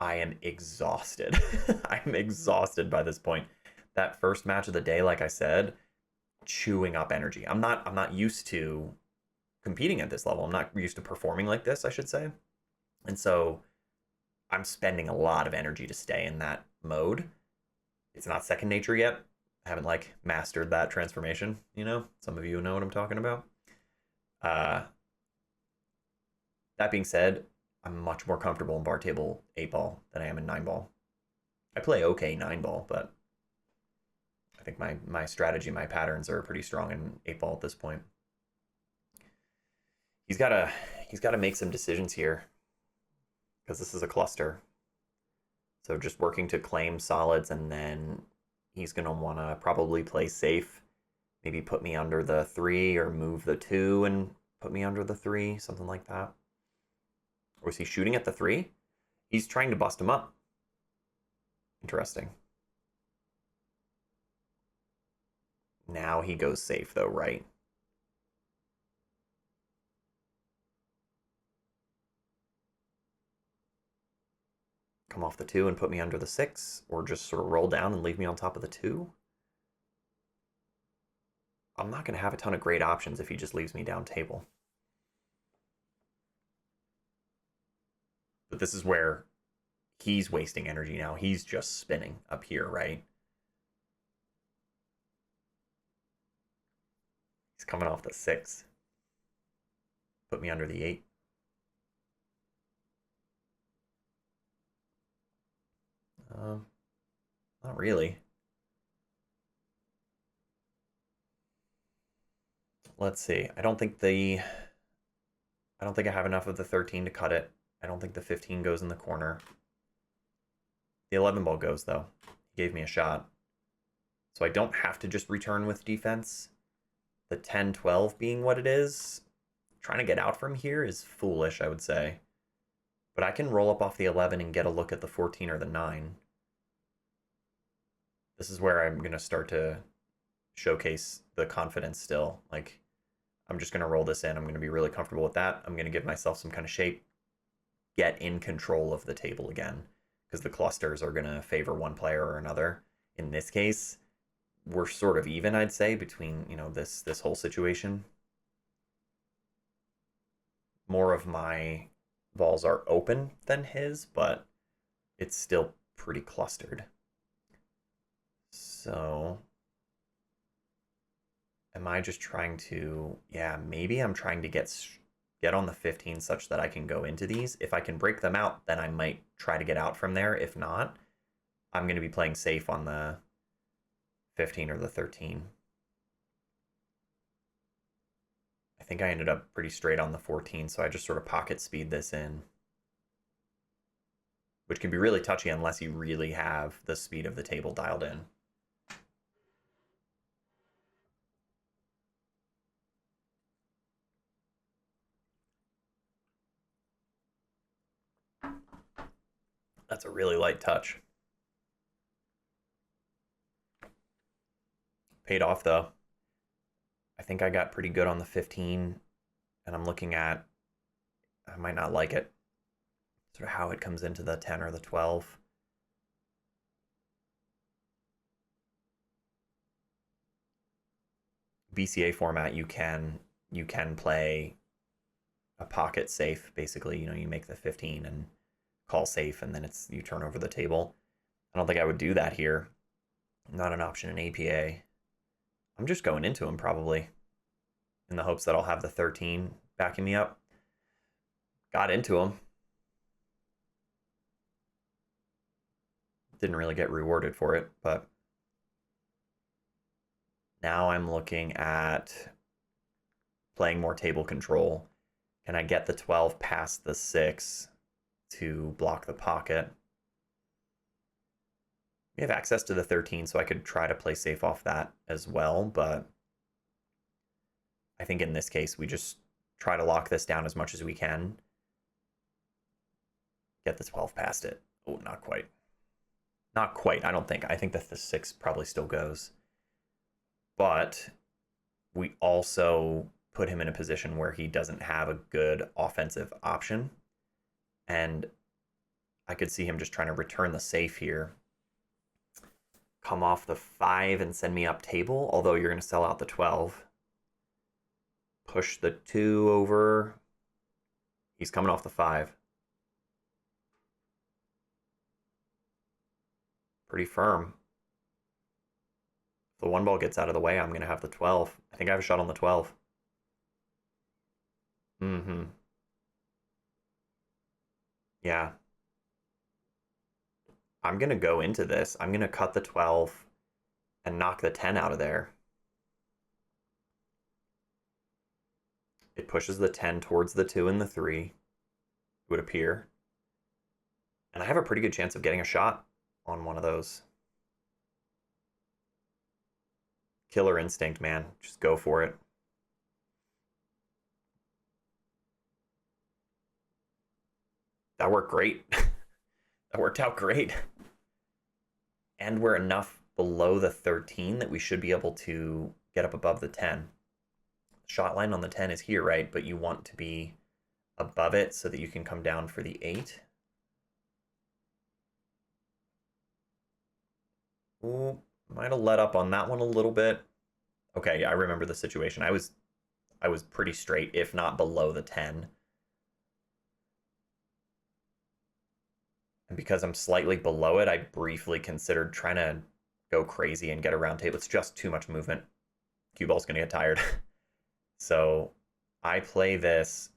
Speaker 1: I am exhausted. I'm exhausted by this point. That first match of the day, like I said, chewing up energy. I'm not used to competing at this level. I'm not used to performing like this, I should say. And so I'm spending a lot of energy to stay in that mode. It's not second nature yet. I haven't like mastered that transformation, you know? Some of you know what I'm talking about. That being said, I'm much more comfortable in bar table 8-ball than I am in 9-ball. I play okay 9-ball, but I think my strategy, my patterns are pretty strong in 8-ball at this point. He's got to make some decisions here because this is a cluster. So just working to claim solids, and then he's going to want to probably play safe. Maybe put me under the 3 or move the 2 and put me under the 3, something like that. Or is he shooting at the 3? He's trying to bust him up. Interesting. Now he goes safe though, right? Come off the 2 and put me under the 6, or just sort of roll down and leave me on top of the 2. I'm not going to have a ton of great options if he just leaves me down table. But this is where he's wasting energy now. He's just spinning up here, right? He's coming off the 6. Put me under the 8. Not really. Let's see. I don't think I have enough of the 13 to cut it. I don't think the 15 goes in the corner. The 11 ball goes, though. He gave me a shot. So I don't have to just return with defense. The 10-12 being what it is, trying to get out from here is foolish, I would say. But I can roll up off the 11 and get a look at the 14 or the 9. This is where I'm going to start to showcase the confidence still. Like, I'm just going to roll this in. I'm going to be really comfortable with that. I'm going to give myself some kind of shape. Get in control of the table again, because the clusters are going to favor one player or another. In this case, we're sort of even, I'd say, between, you know, this whole situation. More of my balls are open than his, but it's still pretty clustered. So am I just trying to, yeah, maybe I'm trying to get on the 15 such that I can go into these. If I can break them out, then I might try to get out from there. If not, I'm going to be playing safe on the 15 or the 13. I think I ended up pretty straight on the 14, so I just sort of pocket speed this in, which can be really touchy unless you really have the speed of the table dialed in. That's a really light touch. Paid off though. I think I got pretty good on the 15, and I'm looking at, I might not like it, sort of how it comes into the 10 or the 12. BCA format, you can play a pocket safe, basically. You know, you make the 15 and call safe, and then you turn over the table. I don't think I would do that here. Not an option in APA. I'm just going into him probably in the hopes that I'll have the 13 backing me up. Got into him. Didn't really get rewarded for it, but now I'm looking at playing more table control. Can I get the 12 past the 6 to block the pocket? We have access to the 13, so I could try to play safe off that as well, but I think in this case, we just try to lock this down as much as we can. Get the 12 past it. Oh, not quite. Not quite, I don't think. I think that the 6 probably still goes. But we also put him in a position where he doesn't have a good offensive option. And I could see him just trying to return the safe here. Come off the 5 and send me up table, although you're going to sell out the 12. Push the 2 over. He's coming off the 5. Pretty firm. If the 1 ball gets out of the way, I'm going to have the 12. I think I have a shot on the 12. Mm-hmm. Yeah. I'm going to go into this. I'm going to cut the 12 and knock the 10 out of there. It pushes the 10 towards the 2 and the 3, it would appear. And I have a pretty good chance of getting a shot on one of those. Killer instinct, man. Just go for it. That worked great. That worked out great. And we're enough below the 13 that we should be able to get up above the 10. Shot line on the 10 is here, right? But you want to be above it so that you can come down for the 8. Ooh, might have let up on that one a little bit. Okay, yeah, I remember the situation. I was pretty straight, if not below the 10. And because I'm slightly below it, I briefly considered trying to go crazy and get a round table. It's just too much movement. Cue ball's gonna get tired. So I play this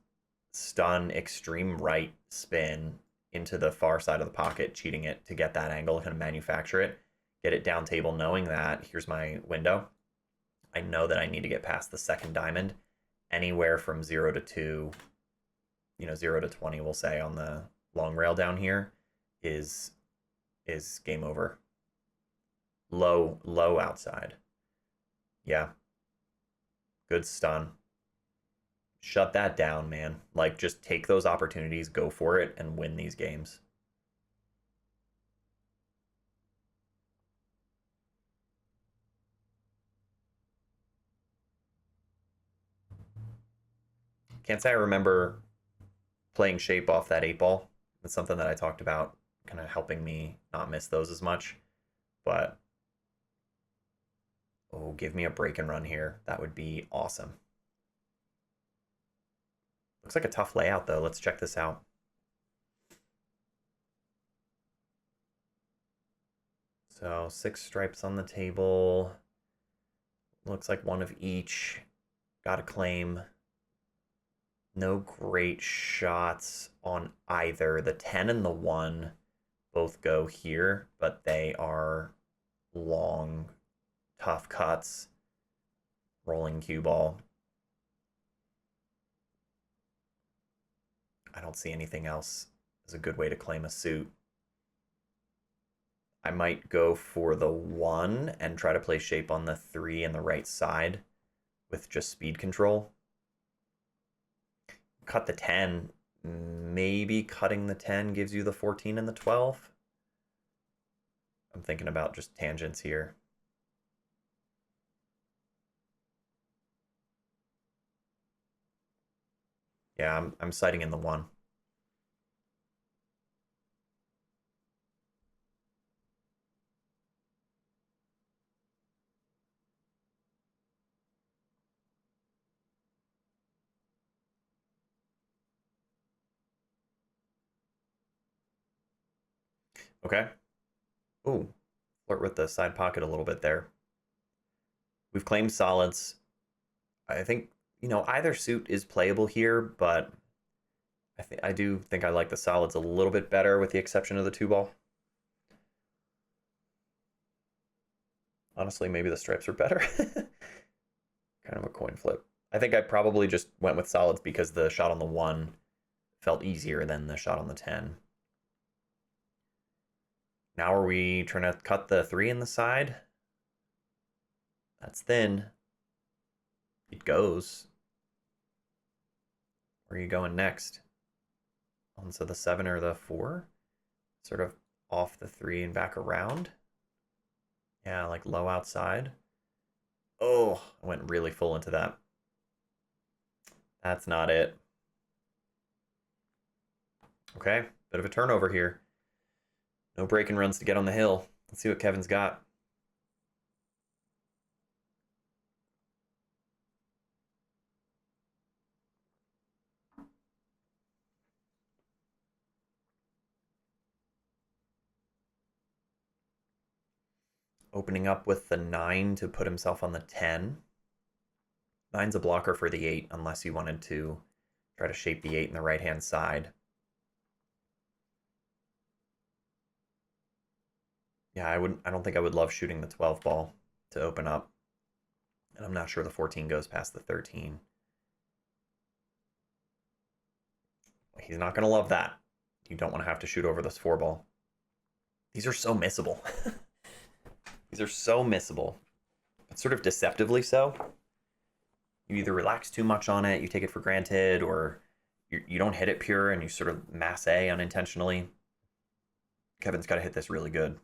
Speaker 1: stun extreme right spin into the far side of the pocket, cheating it to get that angle, kind of manufacture it, get it down table, knowing that here's my window. I know that I need to get past the second diamond. Anywhere from 0 to 2, 0 to 20, we'll say, on the long rail down here is game over. Low outside. Yeah. Good stun. Shut that down, man. Like, just take those opportunities, go for it, and win these games. Can't say I remember playing shape off that 8 ball. It's something that I talked about, kind of helping me not miss those as much. But, oh, give me a break and run here. That would be awesome. Looks like a tough layout, though. Let's check this out. So 6 stripes on the table. Looks like one of each. Got a claim. No great shots on either. The 10 and the 1 both go here, but they are long, tough cuts. Rolling cue ball. I don't see anything else as a good way to claim a suit. I might go for the 1 and try to play shape on the 3 and the right side with just speed control. Cut the 10. Maybe cutting the 10 gives you the 14 and the 12. I'm thinking about just tangents here. Yeah, I'm sighting in the 1. Okay. Oh, flirt with the side pocket a little bit there. We've claimed solids. I think, either suit is playable here, but I do think I like the solids a little bit better with the exception of the two ball. Honestly, maybe the stripes are better. Kind of a coin flip. I think I probably just went with solids because the shot on the 1 felt easier than the shot on the 10. Now are we trying to cut the 3 in the side? That's thin. It goes. Where are you going next? Onto the 7 or the 4? Sort of off the 3 and back around. Yeah, like low outside. Oh, I went really full into that. That's not it. Okay, bit of a turnover here. No breaking runs to get on the hill. Let's see what Kevin's got. Opening up with the 9 to put himself on the 10. 9's a blocker for the 8 unless you wanted to try to shape the 8 in the right-hand side. Yeah, I don't think I would love shooting the 12 ball to open up. And I'm not sure the 14 goes past the 13. He's not going to love that. You don't want to have to shoot over this 4 ball. These are so missable. These are so missable. It's sort of deceptively so. You either relax too much on it, you take it for granted, or you don't hit it pure and you sort of mass A unintentionally. Kevin's got to hit this really good.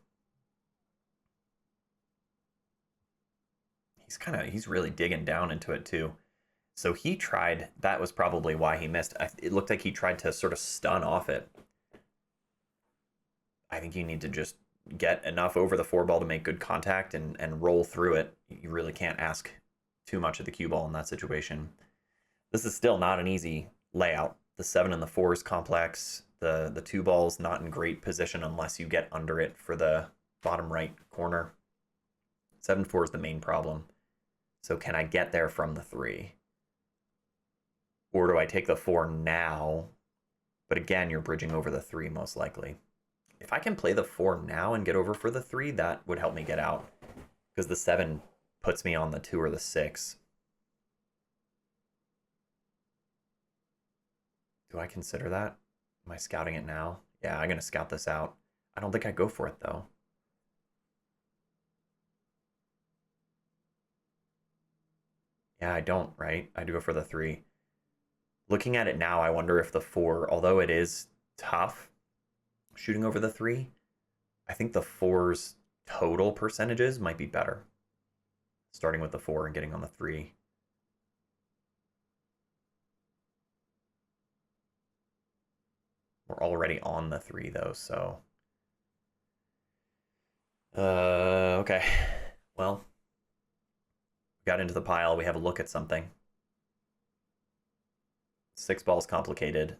Speaker 1: He's really digging down into it too. So he tried, that was probably why he missed. It looked like he tried to sort of stun off it. I think you need to just get enough over the 4 ball to make good contact and roll through it. You really can't ask too much of the cue ball in that situation. This is still not an easy layout. The 7 and the 4 is complex. The 2 ball's not in great position unless you get under it for the bottom right corner. 7-4 is the main problem. So can I get there from the 3? Or do I take the 4 now? But again, you're bridging over the 3 most likely. If I can play the 4 now and get over for the 3, that would help me get out. Because the 7 puts me on the 2 or the 6. Do I consider that? Am I scouting it now? Yeah, I'm going to scout this out. I don't think I go for it, though. Yeah, I don't, right? I do go for the 3. Looking at it now, I wonder if the 4, although it is tough shooting over the 3, I think the 4's total percentages might be better. Starting with the 4 and getting on the 3. We're already on the 3 though, so. Okay. Well, we got into the pile. We have a look at something. 6 ball's complicated,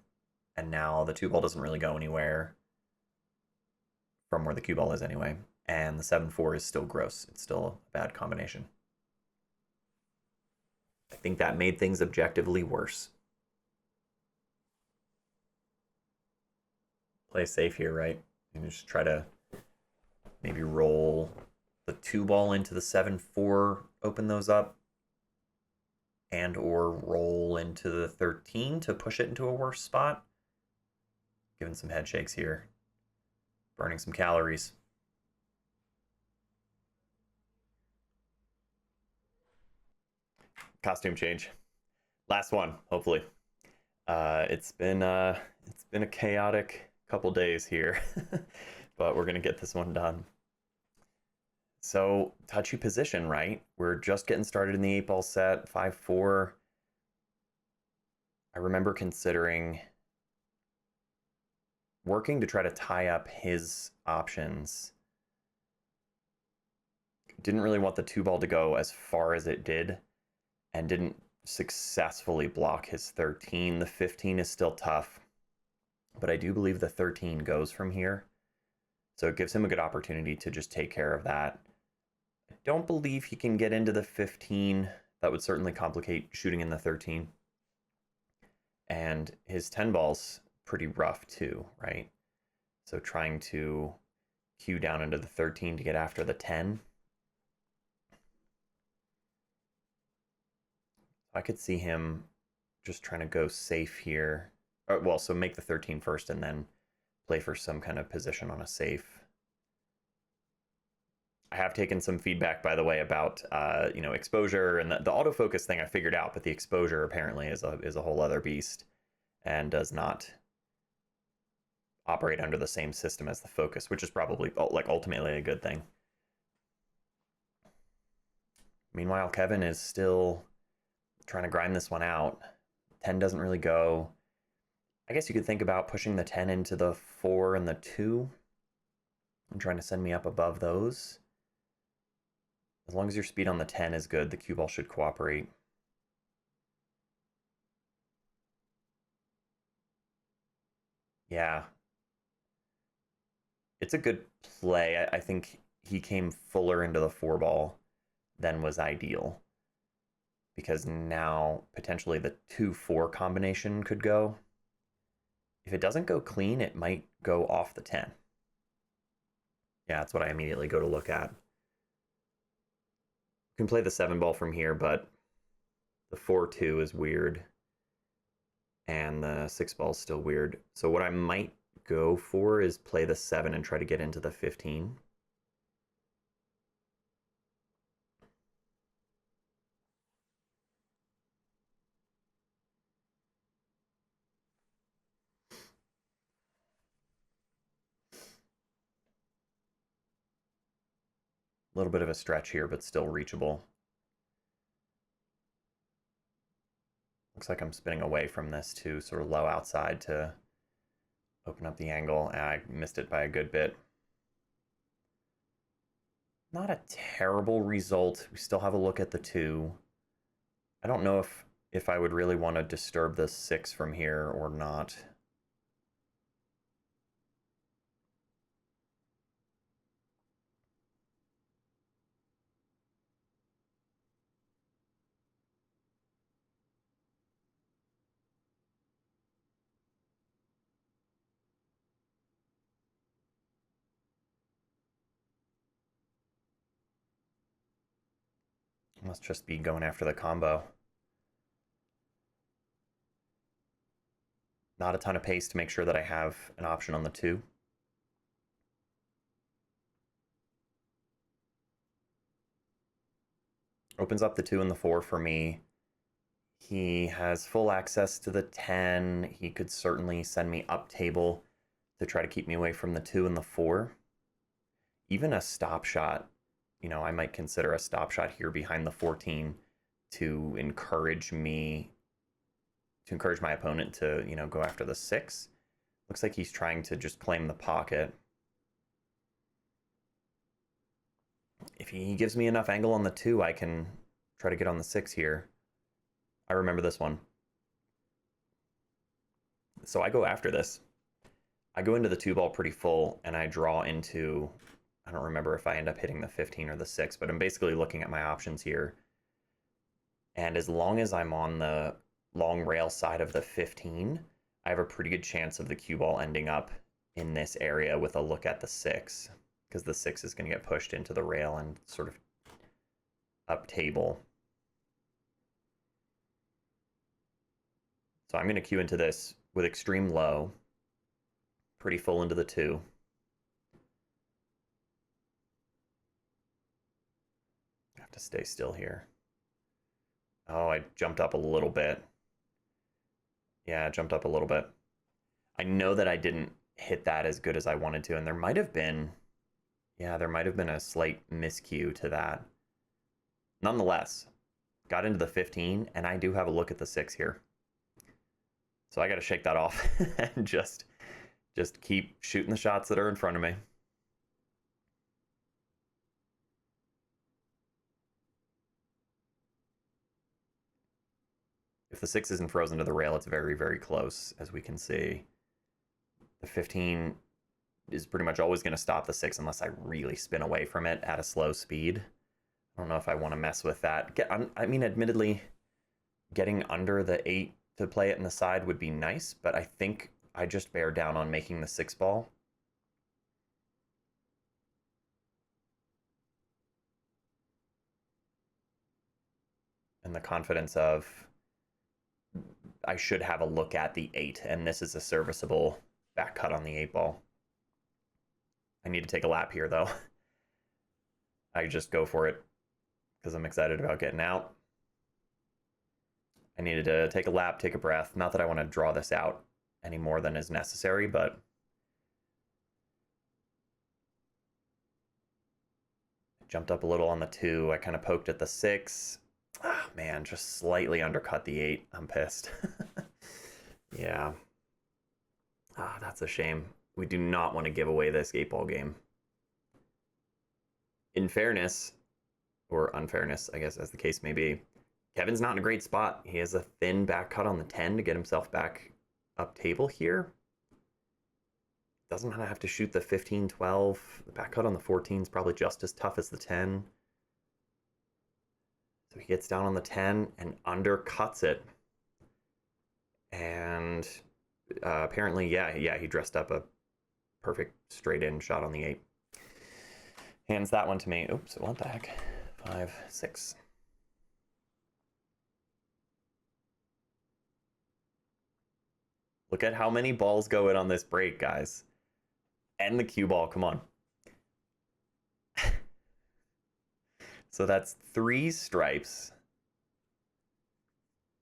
Speaker 1: and now the 2 ball doesn't really go anywhere from where the cue ball is anyway. And the 7-4 is still gross. It's still a bad combination. I think that made things objectively worse. Play safe here, right? And just try to maybe roll the 2 ball into the 7-4, open those up, and or roll into the 13 to push it into a worse spot. Giving some head shakes here. Burning some calories. Costume change. Last one, hopefully. It's been a chaotic couple days here, but we're gonna get this one done. So touchy position, right? We're just getting started in the 8 ball set, 5-4. I remember considering working to try to tie up his options. Didn't really want the 2 ball to go as far as it did, and didn't successfully block his 13. The 15 is still tough, but I do believe the 13 goes from here. So it gives him a good opportunity to just take care of that. I don't believe he can get into the 15. That would certainly complicate shooting in the 13. And his 10 ball's pretty rough too, right? So trying to cue down into the 13 to get after the 10. I could see him just trying to go safe here. Well, so make the 13 first and then play for some kind of position on a safe. I have taken some feedback, by the way, about exposure, and the autofocus thing I figured out, but the exposure apparently is a whole other beast and does not operate under the same system as the focus, which is probably ultimately a good thing. Meanwhile, Kevin is still trying to grind this one out. 10 doesn't really go. I guess you could think about pushing the 10 into the 4 and the 2 and trying to send me up above those. As long as your speed on the 10 is good, the cue ball should cooperate. Yeah. It's a good play. I think he came fuller into the 4 ball than was ideal, because now potentially the 2-4 combination could go. If it doesn't go clean, it might go off the 10. Yeah, that's what I immediately go to look at. You can play the 7 ball from here, but the 4-2 is weird, and the 6 ball is still weird. So what I might go for is play the 7 and try to get into the 15. A little bit of a stretch here, but still reachable. Looks like I'm spinning away from this to sort of low outside to open up the angle, and I missed it by a good bit. Not a terrible result. We still have a look at the 2. I don't know if I would really want to disturb the 6 from here or not. Must just be going after the combo. Not a ton of pace to make sure that I have an option on the 2. Opens up the 2 and the 4 for me. He has full access to the 10. He could certainly send me up table to try to keep me away from the 2 and the 4. Even a stop shot, I might consider a stop shot here behind the 14 to encourage my opponent to, go after the 6. Looks like he's trying to just claim the pocket. If he gives me enough angle on the 2, I can try to get on the 6 here. I remember this one. So I go after this. I go into the 2 ball pretty full, and I draw into, I don't remember if I end up hitting the 15 or the 6, but I'm basically looking at my options here. And as long as I'm on the long rail side of the 15, I have a pretty good chance of the cue ball ending up in this area with a look at the 6, because the 6 is going to get pushed into the rail and sort of up table. So I'm going to cue into this with extreme low, pretty full into the 2. I have to stay still here. Oh, I jumped up a little bit. Yeah, I jumped up a little bit. I know that I didn't hit that as good as I wanted to, and there might have been a slight miscue to that. Nonetheless, got into the 15, and I do have a look at the 6 here. So I got to shake that off and just keep shooting the shots that are in front of me. If the 6 isn't frozen to the rail, it's very, very close, as we can see. The 15 is pretty much always going to stop the 6 unless I really spin away from it at a slow speed. I don't know if I want to mess with that. I mean, admittedly, getting under the 8 to play it in the side would be nice, but I think I just bear down on making the 6 ball. And the confidence of I should have a look at the 8, and this is a serviceable back cut on the 8 ball. I need to take a lap here, though. I just go for it because I'm excited about getting out. I needed to take a lap, take a breath. Not that I want to draw this out any more than is necessary, but I jumped up a little on the 2. I kind of poked at the 6. Ah, man, just slightly undercut the 8. I'm pissed. Yeah. Ah, that's a shame. We do not want to give away this 8-ball game. In fairness, or unfairness, I guess, as the case may be, Kevin's not in a great spot. He has a thin back cut on the 10 to get himself back up table here. Doesn't have to shoot the 15, 12. The back cut on the 14 is probably just as tough as the 10. So he gets down on the 10 and undercuts it. And apparently, yeah, he dressed up a perfect straight-in shot on the 8. Hands that one to me. Oops, what the heck? 5, 6. Look at how many balls go in on this break, guys. And the cue ball, come on. So that's 3 stripes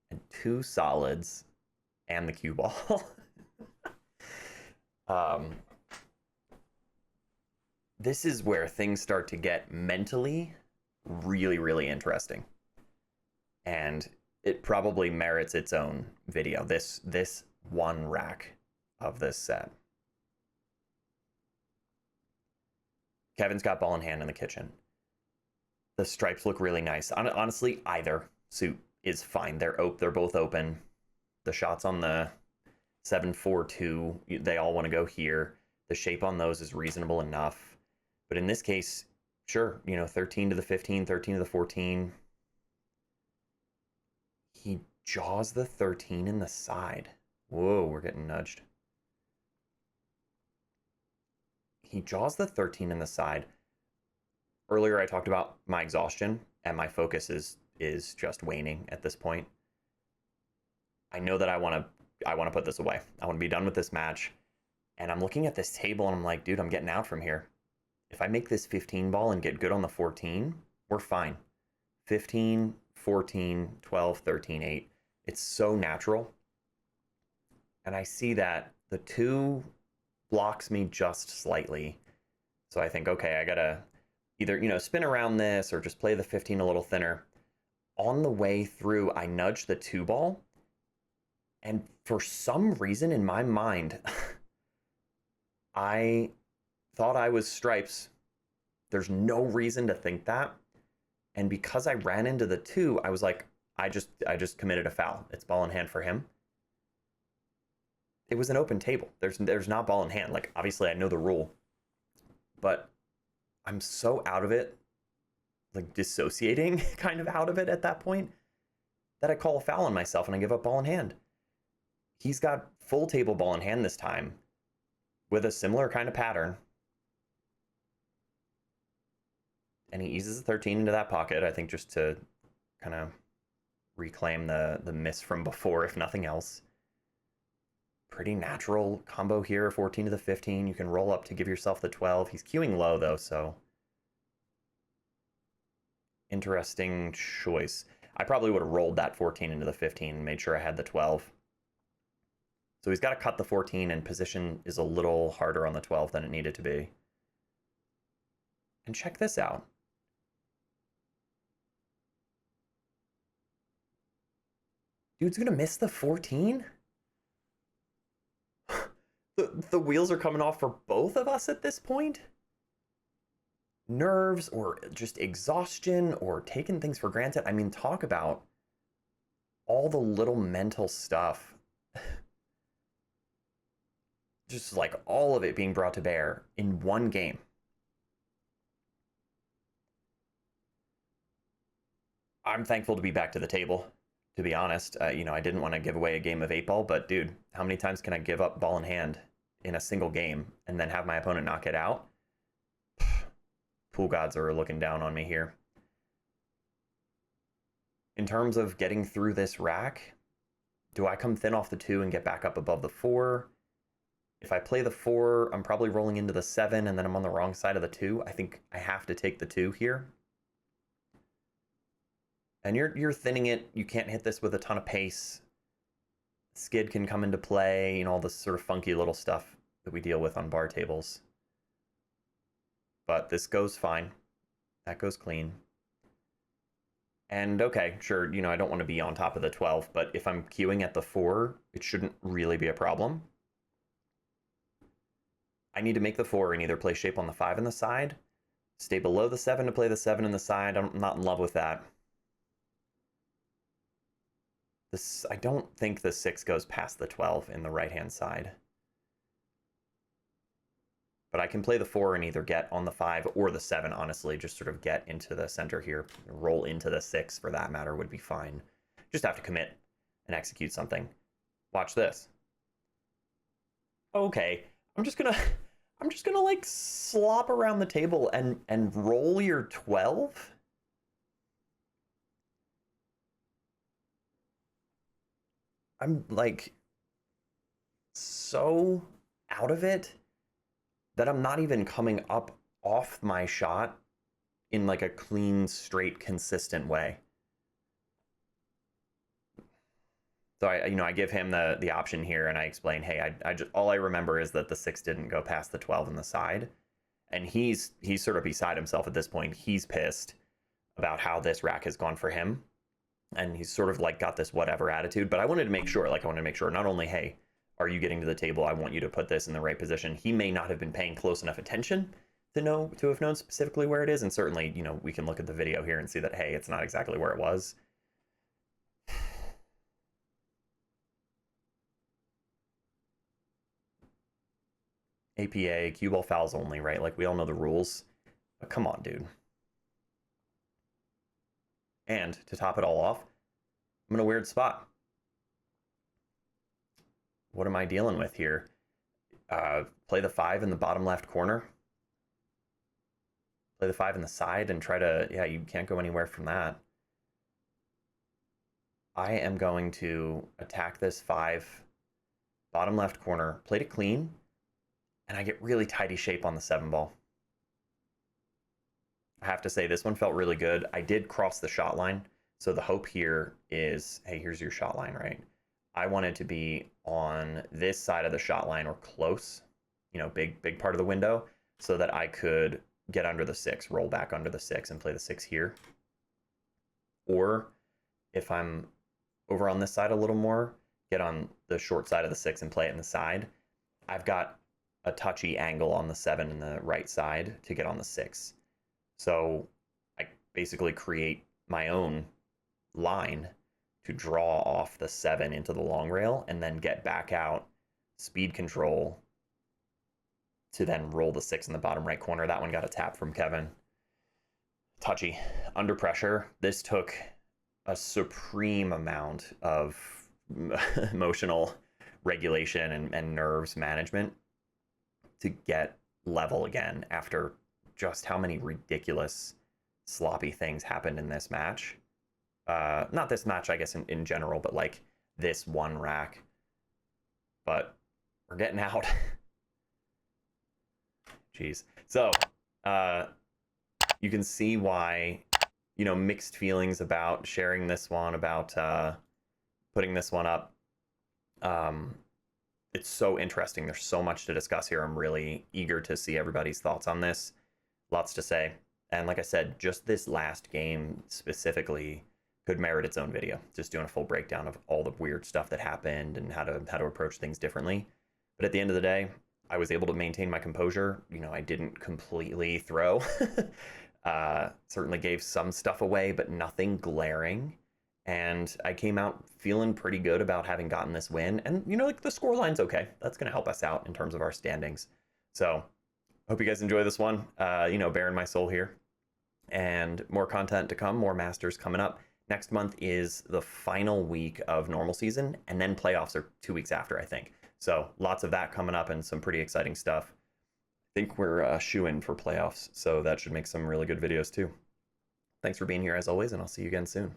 Speaker 1: and 2 solids and the cue ball. This is where things start to get mentally really, really interesting. And it probably merits its own video, this one rack of this set. Kevin's got ball in hand in the kitchen. The stripes look really nice. Honestly, either suit is fine. They're both open. The shots on the 7-4-2, they all want to go here. The shape on those is reasonable enough. But in this case, sure, 13 to the 15, 13 to the 14. He jaws the 13 in the side. Whoa, we're getting nudged. He jaws the 13 in the side. Earlier I talked about my exhaustion, and my focus is just waning at this point. I know that I want to put this away. I want to be done with this match. And I'm looking at this table and I'm like, dude, I'm getting out from here. If I make this 15 ball and get good on the 14, we're fine. 15, 14, 12, 13, 8. It's so natural. And I see that the 2 blocks me just slightly. So I think, okay, I gotta either, spin around this or just play the 15 a little thinner. On the way through, I nudge the 2 ball. And for some reason in my mind, I thought I was stripes. There's no reason to think that. And because I ran into the 2, I was like, I just committed a foul. It's ball in hand for him. It was an open table. There's not ball in hand. Like, obviously I know the rule, but I'm so out of it, like dissociating kind of out of it at that point, that I call a foul on myself and I give up ball in hand. He's got full table ball in hand this time with a similar kind of pattern. And he eases the 13 into that pocket, I think just to kind of reclaim the miss from before, if nothing else. Pretty natural combo here, 14 to the 15. You can roll up to give yourself the 12. He's queuing low, though, so interesting choice. I probably would have rolled that 14 into the 15 and made sure I had the 12. So he's got to cut the 14, and position is a little harder on the 12 than it needed to be. And check this out. Dude's going to miss the 14? The wheels are coming off for both of us at this point? Nerves or just exhaustion or taking things for granted. I mean, talk about all the little mental stuff just like all of it being brought to bear in one game. I'm thankful to be back to the table, to be honest. You know, I didn't want to give away a game of 8-ball, but dude, how many times can I give up ball in hand in a single game and then have my opponent knock it out? Pool gods are looking down on me here. In terms of getting through this rack, do I come thin off the 2 and get back up above the 4? If I play the 4, I'm probably rolling into the 7, and then I'm on the wrong side of the 2. I think I have to take the 2 here. And you're thinning it. You can't hit this with a ton of pace. Skid can come into play, you know, all this sort of funky little stuff that we deal with on bar tables. But this goes fine. That goes clean. And okay, sure, you know, I don't want to be on top of the 12, but if I'm queuing at the 4, it shouldn't really be a problem. I need to make the 4 and either play shape on the 5 in the side, stay below the 7 to play the 7 in the side. I'm not in love with that. I don't think the 6 goes past the 12 in the right-hand side. But I can play the 4 and either get on the 5 or the 7, honestly. Just sort of get into the center here. Roll into the 6, for that matter, would be fine. Just have to commit and execute something. Watch this. Okay, I'm just gonna like slop around the table and roll your 12? I'm like so out of it that I'm not even coming up off my shot in like a clean, straight, consistent way. So I give him the option here, and I explain, hey, I just, all I remember is that the 6 didn't go past the 12 on the side, and he's sort of beside himself at this point. He's pissed about how this rack has gone for him, and he's sort of like got this whatever attitude. But I wanted to make sure, not only, hey, are you getting to the table? I want you to put this in the right position. He may not have been paying close enough attention to have known specifically where it is, and certainly, you know, we can look at the video here and see that, hey, it's not exactly where it was. APA, cue ball fouls only, right? Like, we all know the rules. But come on, dude. And to top it all off, I'm in a weird spot. What am I dealing with here? Play the 5 in the bottom left corner. Play the 5 in the side and try to... Yeah, you can't go anywhere from that. I am going to attack this 5 bottom left corner, played it clean, and I get really tidy shape on the 7 ball. I have to say, this one felt really good. I did cross the shot line, so the hope here is, hey, here's your shot line, right? I wanted to be on this side of the shot line or close, you know, big part of the window, so that I could get under the 6, roll back under the 6 and play the 6 here. Or if I'm over on this side a little more, get on the short side of the 6 and play it in the side. I've got a touchy angle on the 7 and the right side to get on the 6. So I basically create my own line to draw off the 7 into the long rail and then get back out, speed control, to then roll the 6 in the bottom right corner. That one got a tap from Kevin. Touchy. Under pressure. This took a supreme amount of emotional regulation and nerves management to get level again after just how many ridiculous sloppy things happened in this match. Not this match, I guess, in general, but like this one rack. But we're getting out. Jeez. So, you can see why, you know, mixed feelings about sharing this one, about putting this one up. It's so interesting. There's so much to discuss here. I'm really eager to see everybody's thoughts on this. Lots to say. And like I said, just this last game specifically could merit its own video. Just doing a full breakdown of all the weird stuff that happened and how to approach things differently. But at the end of the day, I was able to maintain my composure. You know, I didn't completely throw. Certainly gave some stuff away, but nothing glaring. and I came out feeling pretty good about having gotten this win. And, you know, like the score line's okay. That's going to help us out in terms of our standings. So hope you guys enjoy this one. You know, bearing my soul here. And more content to come, more Masters coming up. Next month is the final week of normal season, and then playoffs are 2 weeks after, I think. So lots of that coming up and some pretty exciting stuff. I think we're shoo-in for playoffs, so that should make some really good videos too. Thanks for being here as always, and I'll see you again soon.